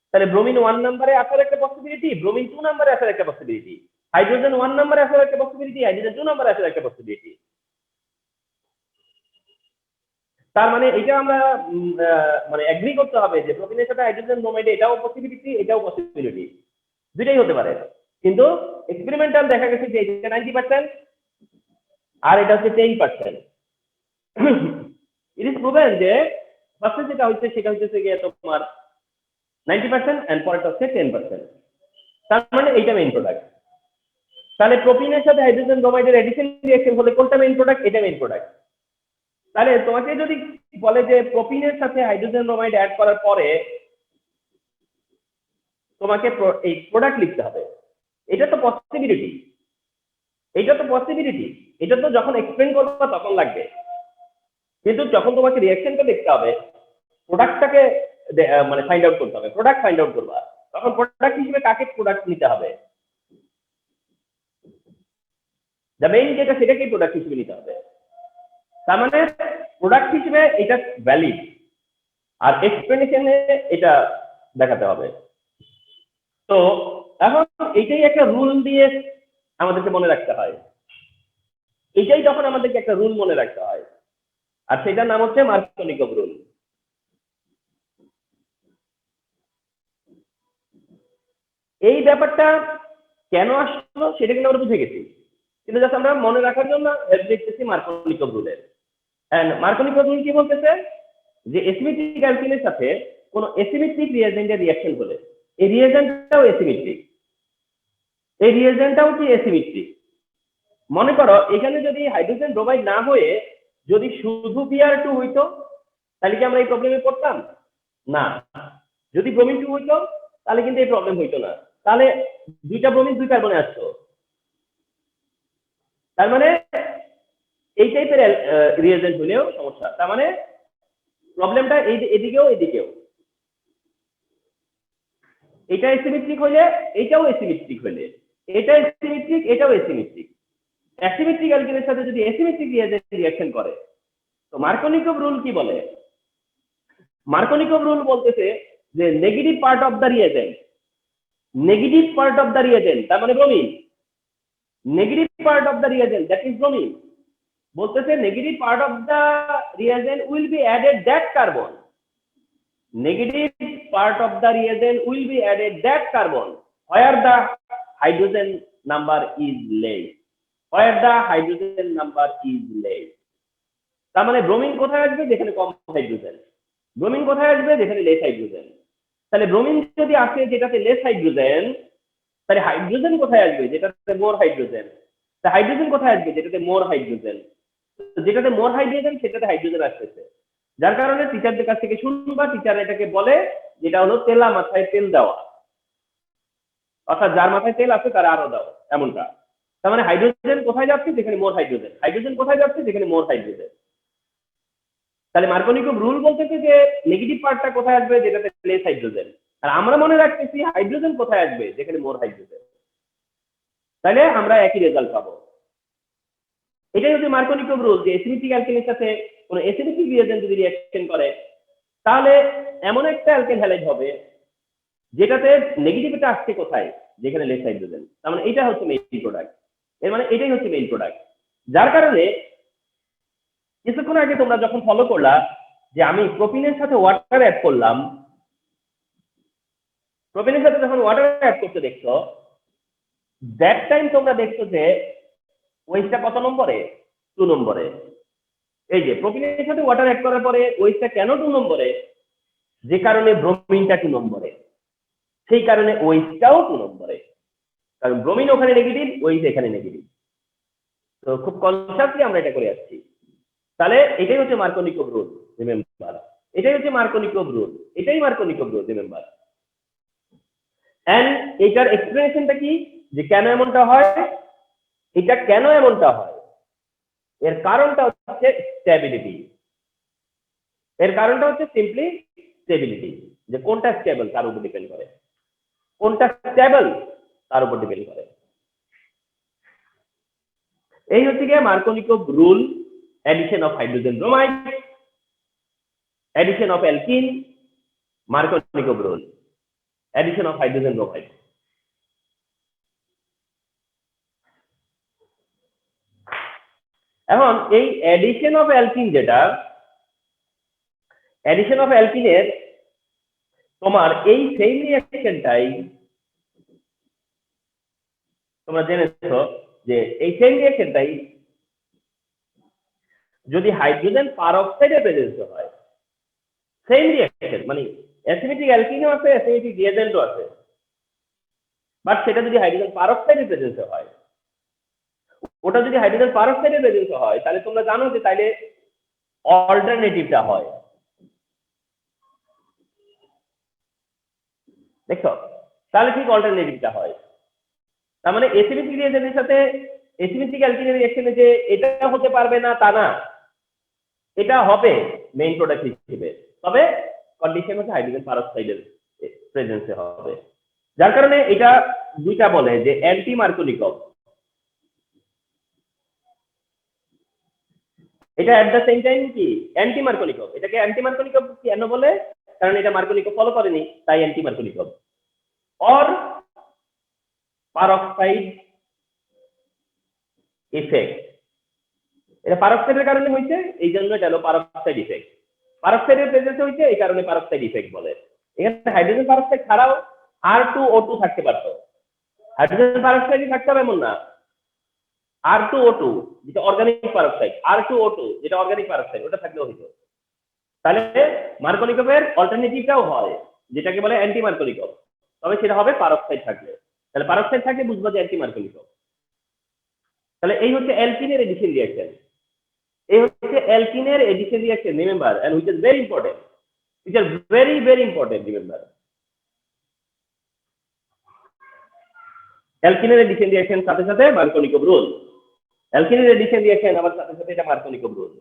তাহলে ব্রোমিন 1 নম্বরে আসার একটা পসিবিলিটি, ব্রোমিন 2 নম্বরে আসার একটা পসিবিলিটি, হাইড্রোজেন 1 নম্বরে আসার একটা পসিবিলিটি, হাইড্রোজেন 2 নম্বরে আসার একটা পসিবিলিটি। তার মানে এটা আমরা মানে এগ্রি করতে হবে যে প্রোটিনের সাথে হাইড্রোজেন ব্রোমাইড এটাও পসিবিলিটি, এটাও পসিবিলিটি, দুটাই হতে পারে। কিন্তু এক্সপেরিমেন্টাল দেখা গেছে যে এটা 90% আর এটা হচ্ছে 10%। ইট ইজ প্রুভেন যে ফার্স্টে যেটা হচ্ছে সেটা হচ্ছে গিয়ে তোমার 90% এন্ড পরেরটা হচ্ছে 10%। তার মানে এইটা মেইন প্রোডাক্ট। তাহলে প্রোপিনের সাথে হাইড্রোজেন ব্রোমাইডের এডিশন রিঅ্যাকশন হলে কোনটা মেইন প্রোডাক্ট, এটা মেইন প্রোডাক্ট। তাহলে তোমাকে যদি বলে যে প্রোপিনের সাথে হাইড্রোজেন ব্রোমাইড অ্যাড করার পরে তোমাকে এই প্রোডাক্ট লিখতে হবে, এটা তো পসিবিলিটি, এটা তো পসিবিলিটি, এটা তো যখন এক্সপ্লেন করবা তখন লাগবে। কিন্তু যখন তোমাকে রিঅ্যাকশনটা দেখতে হবে, প্রোডাক্টটাকে মানে ফাইন্ড আউট করতে হবে, প্রোডাক্ট ফাইন্ড আউট করবা, তখন প্রোডাক্ট হিসেবে কাকে প্রোডাক্ট নিতে হবে, দ্য মেইন যেটা সেটাকেই প্রোডাক্ট হিসেবে নিতে হবে। তার মানে প্রোডাক্ট হিসেবে এটা ভ্যালিড আর এক্সপ্লেনেশনে এটা দেখাতে হবে। তো এখন এইটাই একটা রুল দিয়ে আমাদেরকে মনে রাখতে হয়, এইটাই তখন আমাদেরকে একটা রুল মনে রাখতে হয়, আর সেটার নাম হচ্ছে মার্কোনিকভ রুল। এই ব্যাপারটা কেন আসলো সেটা কিন্তু আমরা বুঝে গেছি, কিন্তু জাস্ট আমরা মনে রাখার জন্য হেল্প দেখতেছি মার্কোনিকভ রুলের। এন্ড মার্কোনিকভ রুল কি বলতেছে যে এসিমেট্রিক অ্যালকিনের সাথে কোন এসিমেট্রিক রিয়েজেন্টের রিঅ্যাকশন হলে এই রিয়েজেন্টটাও এসিমেট্রিক, এই রিয়েজেন্টটাও কি এসিমেট্রিক। মনে করো এখানে যদি হাইড্রোজেন ব্রোমাইড না হয়ে যদি শুধু Br2 হইতো তাহলে কি আমরা এই প্রবলেমে পড়তাম না, যদি ব্রোমিন 2 হইতো তাহলে কিন্তু এই প্রবলেম হইতো না, তাহলে দুইটা ব্রোমিন 2 কার্বনে আসতো। তার মানে এই টাইপের রিয়েজেন্ট হলেও সমস্যা, তার মানে প্রবলেমটা এদিকেও এদিকেও, এটা এসিমেট্রিক হলে এটাও এসিমেট্রিক হলে, এটা এসিমেট্রিক এটাও এসিমেট্রিক। অ্যাসিমেট্রিক অ্যালকিনের সাথে যদি এসিমেট্রিক রিঅ্যাকশন করে তো মার্কোনিকভ রুল কি বলে, মার্কোনিকভ রুল বলতেছে যে negative part of the reagent, negative part of the reagent তার মানে bromine, negative part of the reagent that is bromine, বলতেছে negative part of the reagent will be added that carbon, negative part of the reagent will be added that carbon where the hydrogen number is less, where the hydrogen number is less। তার মানে bromine কোথায় আসবে? যেখানে কম hydrogen. Bromine কোথায় আসবে? যেখানে less hydrogen. তাহলে bromine যদি আসে যেটাতে লেস হাইড্রোজেন, তাহলে হাইড্রোজেন কোথায় আসবে? যেটাতে মোর হাইড্রোজেন। তাহলে হাইড্রোজেন কোথায় আসবে? যেটাতে মোর হাইড্রোজেন। যেটাতে মোর হাইড্রোজেন সেটাতে হাইড্রোজেন আসতেছে, যার কারণে টিচারদের কাছ থেকে শুনবা টিচার এটাকে বলে যেটা হলো তেলা মাথায় তেল দেওয়া, অর্থাৎ যার মাথায় তেল আছে তার আরো দাও, এমনটা। তার মানে হাইড্রোজেন কোথায় যাচ্ছে? যেখানে মোর হাইড্রোজেন। হাইড্রোজেন কোথায় যাচ্ছে? যেখানে মোর হাইড্রোজেন। তাহলে মার্কোনিকভ রুল বলতেছে যে নেগেটিভ পার্টটা কোথায় আসবে? যেটাতে লেস হাইড্রোজেন। আর আমরা মনে রাখতেছি হাইড্রোজেন কোথায় আসবে? যেখানে মোর হাইড্রোজেন। তাহলে আমরা একই রেজাল্ট পাবো। এটাই হচ্ছে মার্কোনিকভ রুল, যে অ্যাসিডিক অ্যালকেনের সাথে কোনো অ্যাসিডিক রিয়েজেন্ট যদি রিঅ্যাকশন করে তাহলে এমন একটা অ্যালকেন হ্যালাইড হবে যেটাতে নেগেটিভিটি আসছে কোথায়? যেখানে লেস হাইড্রোজেন। তার মানে এটা হচ্ছে মেইন প্রোডাক্ট। এর মানে এটাই হচ্ছে মেইন প্রোডাক্ট, যার কারণে কিছুক্ষণ আগে তোমরা যখন ফলো করলা যে আমি প্রোপিনের সাথে ওয়াটার অ্যাড করলাম, প্রোপিনের সাথে যখন ওয়াটার অ্যাড করতে দেখছো, দ্যাট টাইম তোমরা দেখছো যে ওয়েসটা কত নম্বরে? 2 নম্বরে। এই যে প্রোপিনের সাথে ওয়াটার অ্যাড করার পরে ওয়েসটা কেন 2 নম্বরে? যে কারণে ব্রোমিনটা 2 নম্বরে, সেই কারণে ওয়েসটাও 2 নম্বরে। কারণ ব্রোমিন ওখানে নেগেটিভ, ওয়েস এখানে নেগেটিভ। তো খুব কনসিয়াসলি আমরা এটা করে আসছি। তাহলে এটাই হচ্ছে মার্কোনিকভ রুল, রিমেম্বার। এটাই হচ্ছে মার্কোনিকভ রুল, এটাই মার্কোনিকভ রুল, রিমেম্বার। এন্ড এটার এক্সপ্লেনেশনটা কি? যে কেন এমনটা হয়? এটা কেন এমনটা হয় এর কারণটা হচ্ছে স্টেবিলিটি। এর কারণটা হচ্ছে সিম্পলি স্টেবিলিটি, যে কোনটা স্টেবল তার উপর ডিপেন্ড করে, কোনটা স্টেবল তার উপর ডিপেন্ড করে। এই হচ্ছে গিয়ে Markovnikov rule, addition of hydrogen bromide, addition of alkene, Markovnikov rule, addition of hydrogen bromide. এখন এই এডিশন অফ অ্যালকিন, যেটা এডিশন অফ অ্যালকিনের তোমার এই সেম রিঅ্যাকশনটাই তোমরা জেনেছো যে এই সেম রিঅ্যাকশনটাই যদি হাইড্রোজেন পারঅক্সাইডের প্রেজেন্সে হয়, সেম রিঅ্যাকশন, মানে অ্যাসিডিক অ্যালকিনও আছে, অ্যাসিডিক রিয়েজেন্টও আছে, বাট সেটা যদি হাইড্রোজেন পারঅক্সাইডের প্রেজেন্সে হয়, ওটা যদি হাইড্রোজেন পারঅক্সাইডের প্রেজেন্সে হয়, তাহলে তোমরা জানো যে তাইলে অল্টারনেটিভটা হয়। দেখো, তাহলে ঠিক অল্টারনেটিভটা হয়। তার মানে অ্যাসিডিক রিয়েজেন্টের সাথে অ্যাসিডিক অ্যালকিনের রিঅ্যাকশনে যে এটা হতে পারবে না তা না, এটা হবে মেইন প্রোডাক্ট হিসেবে, তবে কন্ডিশন হচ্ছে হাইড্রোজেন পারঅক্সাইডের প্রেজেন্সে হবে। যার কারণে এটা দুইটা বলে যে অ্যান্টি মার্কোনিকভ। এটা এট দ্য সেম টাইম কি অ্যান্টি মার্কোনিকভ। এটাকে অ্যান্টি মার্কোনিকভ কেন বলে? কারণ এটা মার্কোনিকভ ফলো করেনি, তাই অ্যান্টি মার্কোনিকভ। অর পারঅক্সাইড ইফেক্ট, এটা পারঅক্সাইডের কারণে হয়েছে, এই জন্য এটা হলো পারঅক্সাইড ইফেক্ট। পারঅক্সাইডের প্রেজেন্সে হয়েছে, এই কারণে পারঅক্সাইড ইফেক্ট বলে। এখানে হাইড্রোজেন পারঅক্সাইড ছাড়াও R2O2 থাকতে পারতো, হাইড্রোজেন পারঅক্সাইডই থাকতে হবে এমন না। R2O2 যেটা অর্গানিক পারঅক্সাইড, R2O2 যেটা অর্গানিক পারঅক্সাইড, ওটা থাকলেও হইতো। তাহলে মার্কোনিকভের অল্টারনেটিভটাও হয়, যেটাকে বলে অ্যান্টি মার্কোনিকভ, তবে সেটা হবে পারঅক্সাইড থাকলে। তাহলে পারঅক্সাইড থাকলে বুঝবো যে অ্যান্টি মার্কোনিকভ। তাহলে এই হচ্ছে অ্যালকিনের এডিশন রিঅ্যাকশন, এই হচ্ছে অ্যালকিনের addition reaction, remember, and which is very important, which are very very important, remember. অ্যালকিনের এডিশন রিঅ্যাকশন সাথে সাথে মার্কোনিকভ রুল, অ্যালকিনের এডিশন রিঅ্যাকশন আবার সাথে সাথে এটা মার্কোনিকভ রুল।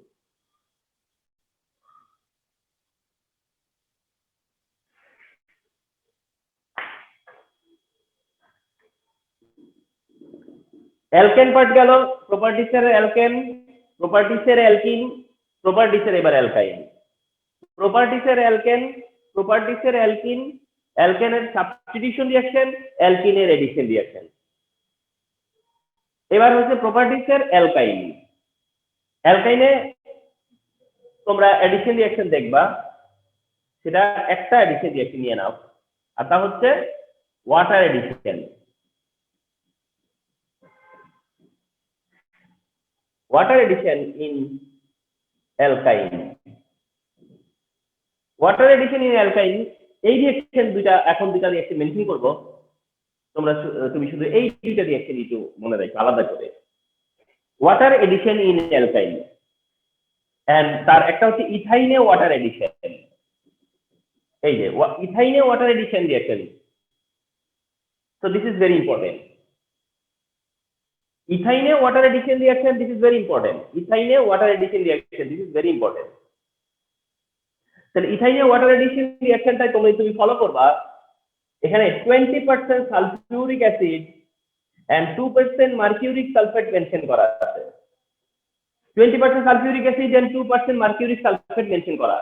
অ্যালকেন পার্ট গেল, প্রপার্টিসের অ্যালকেন, প্রপার্টিসের অ্যালকিন, প্রপার্টিসের এবার অ্যালকাইন, প্রপার্টিসের অ্যালকেন, প্রপার্টিসের অ্যালকিন, অ্যালকেনের সাবস্টিটিউশন রিঅ্যাকশন, অ্যালকিনের এডিশন রিঅ্যাকশন। এবার হচ্ছে প্রপার্টিসের অ্যালকাইন। অ্যালকাইনে তোমরা এডিশন রিঅ্যাকশন দেখবা, সেটা একটা এডিশন রিঅ্যাকশন নিয়ে নাও, আর তা হচ্ছে water addition. Water addition in alkyne, water addition in alkyne, এই রিঅ্যাকশন দুইটা, এখন দুইটা রিঅ্যাকশন মেনশন করব, তুমি শুধু এই দুইটা রিঅ্যাকশন একটু মনে রাখবে আলাদা করে। Water addition in alkyne, and তার একটা হচ্ছে ইথাইনে ওয়াটার এডিশন। এই যে ইথাইনে water addition reaction, so this is very important. Ethane water addition reaction, this is very important. Ethane water addition reaction, this is very important. তাহলে ইথাইনে water addition রিঅ্যাকশনটা তুমি ফলো করবা। এখানে 20% sulphuric acid and 2% mercuric sulphate mention করা আছে। 20% sulphuric acid and 2% mercuric sulphate mention করা।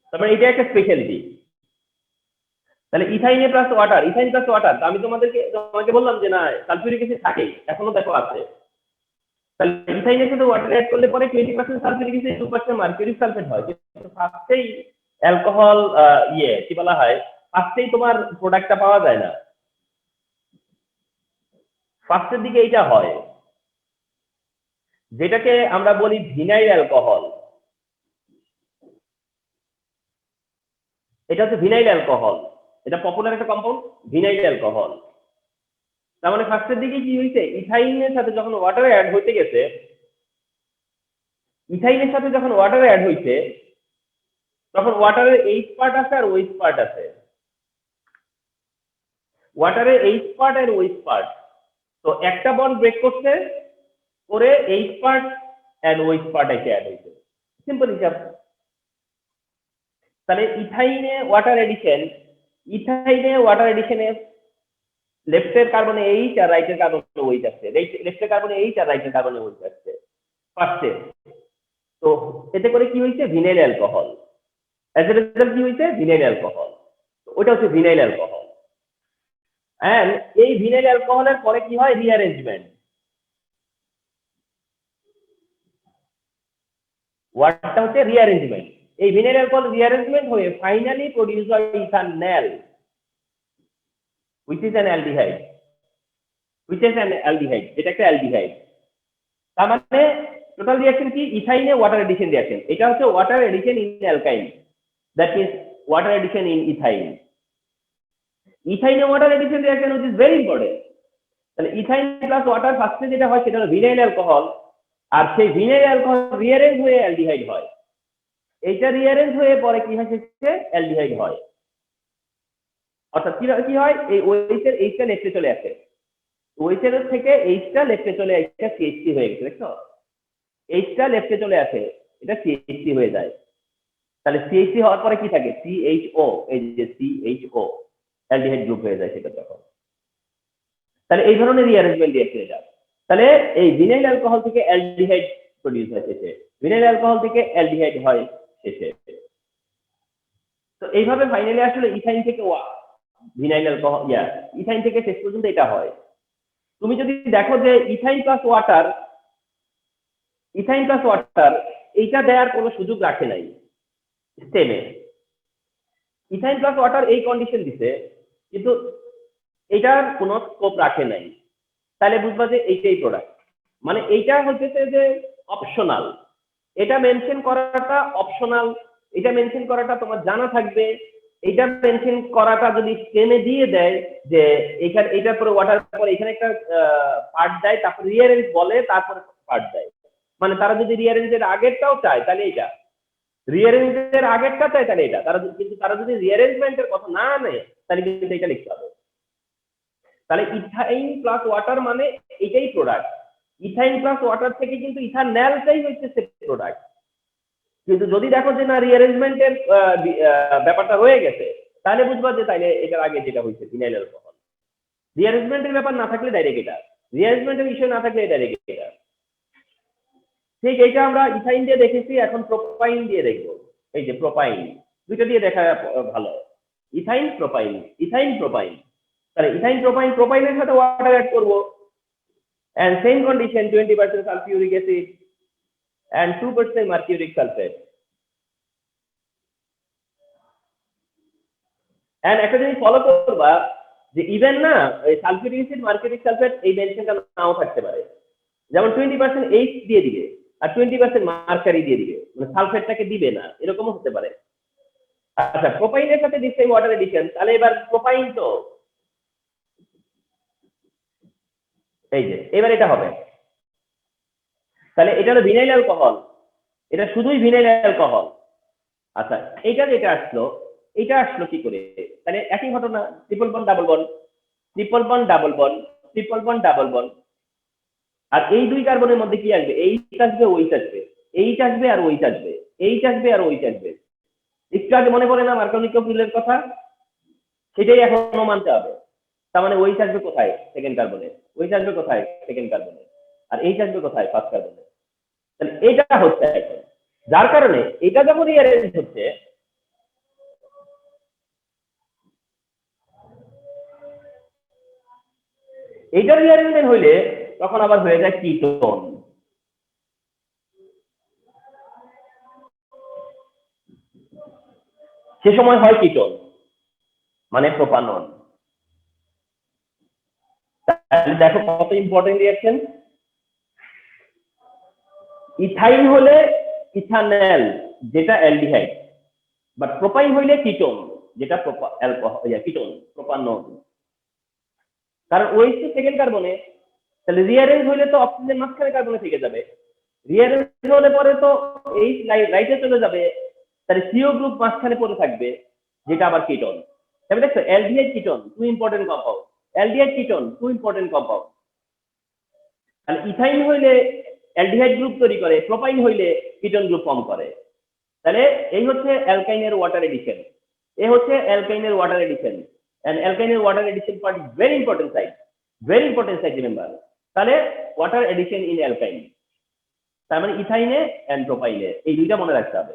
তারপরে এটা একটা স্পেশালিটি। তাহলে ইথাইনে plus water, ethyne plus water, আমি তোমাকে বললাম যে না সালফিউরিক অ্যাসিড থাকে, এখনো দেখো আছে। তাহলে ইথাইনের সাথে ওয়াটার অ্যাড করলে পরে 20% সালফিউরিক অ্যাসিড 2% মার্কিউরিক সালফেট হয়। কিন্তু ফার্স্টেই অ্যালকোহল কি বলা হয়, ফার্স্টেই তোমার প্রোডাক্টটা পাওয়া যায় না, ফার্স্টের দিকে এইটা হয়, যেটাকে আমরা বলি ভিনাইল অ্যালকোহল। এটা হচ্ছে ভিনাইল অ্যালকোহল, এটা পপুলার একটা কম্পাউন্ড, ভিনাইল অ্যালকোহল। তার মানে ফার্স্টের দিকে কি হয়েছে, ইথাইনের সাথে যখন ওয়াটার অ্যাড হইতে গেছে, ইথাইনের সাথে যখন ওয়াটার অ্যাড হইছে, তখন ওয়াটারের এইচ পার্ট আছে আর ওএইচ পার্ট আছে। ওয়াটারের এইচ পার্ট আর ওএইচ পার্ট, তো একটা বন্ড ব্রেক করছে, করে H part and OH part এসে অ্যাড হইছে। সিম্পল হিসাব। তাহলে ইথাইনে ওয়াটার এডিশন, ইথাইনে ওয়াটার এডিশনে লেফটের কার্বনে এইচ আর রাইটের কার্বনে ওএইচ আছে, লেফটের কার্বনে এইচ আর রাইটের কার্বনে ওএইচ আছে ফার্স্টে। তো এতে করে কি হইছে, vinyl alcohol. As a result কি হইছে, ভিনাইল অ্যালকোহল। ওটা হচ্ছে ভিনাইল অ্যালকোহল। এন্ড এই ভিনাইল অ্যালকোহলের পরে কি হয়, রিঅ্যারেঞ্জমেন্ট। ওয়ার্ডটা হচ্ছে রিঅ্যারেঞ্জমেন্ট। এই ভিনাইল অ্যালকোহল রিঅ্যারেঞ্জমেন্ট হয়ে ফাইনালি প্রোডিউস হয় ethanol, which is an aldehyde, এটা একটা অ্যালডিহাইড। তার মানে টোটাল রিঅ্যাকশন কি, ইথাইনে ওয়াটার এডিশন রিঅ্যাকশন। এটা হচ্ছে water addition in alkyne, that means water addition in ethyne. ইথাইনে water addition reaction which is very important। তাহলে ইথাইন প্লাস ওয়াটার ফার্স্টে যেটা হয় সেটা হলো ভিনাইল অ্যালকোহল, আর সেই ভিনাইল অ্যালকোহল রিঅ্যারেঞ্জ হয়ে অ্যালডিহাইড হয়। এইটা রিঅ্যারেঞ্জ হয়ে পরে কি হয়, সেটা অ্যালডিহাইড হয়। অর্থাৎ কি হয়, এই ওএইচের এইচটা লেফটে চলে আসে, ওএইচের থেকে এইচটা লেফটে চলে আসে, সিএইচসি হয়ে গেছে, দেখছো, এইচটা লেফটে চলে আসে, এটা সিএইচসি হয়ে যায়। তাহলে সিএইচসি হওয়ার পরে কি থাকে, সিএইচও, এই যে সিএইচও অ্যালডিহাইড গ্রুপ হয়ে যায় সেটা তখন। তাহলে এই ধরনের রিঅ্যারেঞ্জমেন্ট রিঅ্যাকশন এটা। তাহলে এই ভিনাইল অ্যালকোহল থেকে অ্যালডিহাইড প্রোডিউস হয় শেষে, ভিনাইল অ্যালকোহল থেকে অ্যালডিহাইড হয় শেষে। তো এইভাবে ফাইনালি আসলে ইথাইন থেকে ভিনাইল অ্যালকোহল, ইথাইন থেকে শেষ পর্যন্ত এটা হয়। তুমি যদি দেখো যে ইথাইন প্লাস ওয়াটার, এইটা দেওয়ার কোনো সুযোগ রাখে নাই স্টেমে। ইথাইন প্লাস ওয়াটার এই কন্ডিশন দিছে, কিন্তু এটার কোনো স্কোপ রাখে নাই। তাহলে বুঝবা যে এইটাই প্রোডাক্ট, মানে এইটা হচ্ছে যে অপশনাল। এটা মেনশন করাটা অপশনাল, এটা মেনশন করাটা তোমার জানা থাকবে। এটা মেনশন করাটা যদি স্টেমে দিয়ে দেয় যে এখানে এটার পরে ওয়াটার পরে এখানে একটা পার্ট দেয়, তারপর রিঅ্যারেঞ্জ বলে, তারপরে পার্ট দেয়, মানে তারা যদি রিঅ্যারেঞ্জের আগেরটাও চায় তাহলে এটা, রিঅ্যারেঞ্জের আগেরটা চায় তাহলে এটা, তারা যদি রিঅ্যারেঞ্জমেন্টের কথা না নেয় তাহলে কিন্তু এটা লিখতে হবে। তাহলে ইথাইন প্লাস ওয়াটার মানে এটাই প্রোডাক্ট। ইথাইন প্লাস ওয়াটার থেকে কিন্তু ইথানলটাই হচ্ছে প্রোডাক্ট। কিন্তু যদি দেখো যে না রিঅ্যারেঞ্জমেন্টের ব্যাপারটা রয়ে গেছে, তাহলে বুঝবা যে তাইলে এটার আগে যেটা হয়েছে ভিনাইল অ্যালকোহল। রিঅ্যারেঞ্জমেন্টের ব্যাপার না থাকলে ডাইরেক্ট এটা, রিঅ্যারেঞ্জমেন্টের বিষয় না থাকলে ডাইরেক্ট এটা। ঠিক এইটা আমরা ইথাইন দিয়ে দেখেছি, এখন প্রোপাইন দিয়ে দেখবো। এই যে প্রোপাইন, দুইটা দিয়ে দেখা ভালো, ইথাইন প্রোপাইন, ইথাইন প্রোপাইন। তাহলে ইথাইন প্রোপাইন, প্রোপাইনের সাথে ওয়াটার অ্যাড করবো, and same condition 20% sulfuric acid and 2% mercuric sulfate and একটা জিনিস ফলো করবা যে ইভেন না সালফিউরিক অ্যাসিড মার্কিউরিক সালফেট এই মেনশনটা নাও থাকতে পারে যেমন 20% H দিয়ে দিবে আর 20% মার্কারি দিয়ে দিবে মানে সালফেটটাকে দিবে না এরকমও হতে পারে আচ্ছা প্রোপাইনের সাথে দিচ্ছে ওয়াটার এডিশন তাহলে এবার প্রোপাইন তো এই যে এবার এটা হবে তাহলে এটা হলো ভিনাইল অ্যালকোহল এটা শুধুই ভিনাইল অ্যালকোহল আচ্ছা এইটা যেটা আসলো এটা আসলো কি করে তাহলে একই ঘটনা triple bond double bond triple bond double bond triple bond double bond আর এই দুই কার্বনের মধ্যে কি আসবে এইচ আসবে ওইচ আসবে এইচ আসবে আর ওইচ আসবে এইচ আসবে আর ওইচ আসবে একটু আগে মনে পড়ে না মার্কোনিকোফিলের কথা সেটাই এখনো মানতে হবে তার মানে ওইচ আসবে কোথায় সেকেন্ড কার্বনে ওইচ আসবে কোথায় সেকেন্ড কার্বনে আর এইচ আসবে কোথায় ফার্স্ট কার্বনে তাহলে এটা হচ্ছে এখন যার কারণে এটা যখন রিঅ্যারেঞ্জ হচ্ছে এইটা রিঅ্যারেঞ্জমেন্ট হইলে তখন আবার হয়ে যায় কিটোন সে সময় হয় কিটোন মানে প্রোপানন তাহলে দেখো কত ইম্পর্টেন্ট রিঅ্যাকশন ইথাইন হলে ইথানল যেটা অ্যালডিহাইড বাট প্রোপাইন হইলে কিটোন যেটা অ্যালকোহল কিটোন প্রোপানন কারণ ওই তো সেকেন্ড কার্বনে তাহলে রিঅ্যারেঞ্জ হইলে তো অক্সিজেন মাঝখানে কার্বনে থেকে যাবে রিঅ্যারেঞ্জ হলে পরে তো এই রাইটে চলে যাবে তাহলে সিও গ্রুপ মাঝখানে পড়ে থাকবে যেটা আবার কিটোন তবে দেখো aldehyde ketone two important compound aldehyde ketone two important compound তাহলে ইথাইন হইলে অ্যালডিহাইড গ্রুপ তৈরি করে প্রোপাইন হইলে কিটোন গ্রুপ ফর্ম করে তাহলে এই হচ্ছে অ্যালকাইনের ওয়াটার এডিশন এই হচ্ছে অ্যালকাইনের water addition and alkyne water addition part is very important site remember তাহলে water addition in alkyne তার মানে ইথাইনে and প্রোপাইনে এই দুইটা মনে রাখতে হবে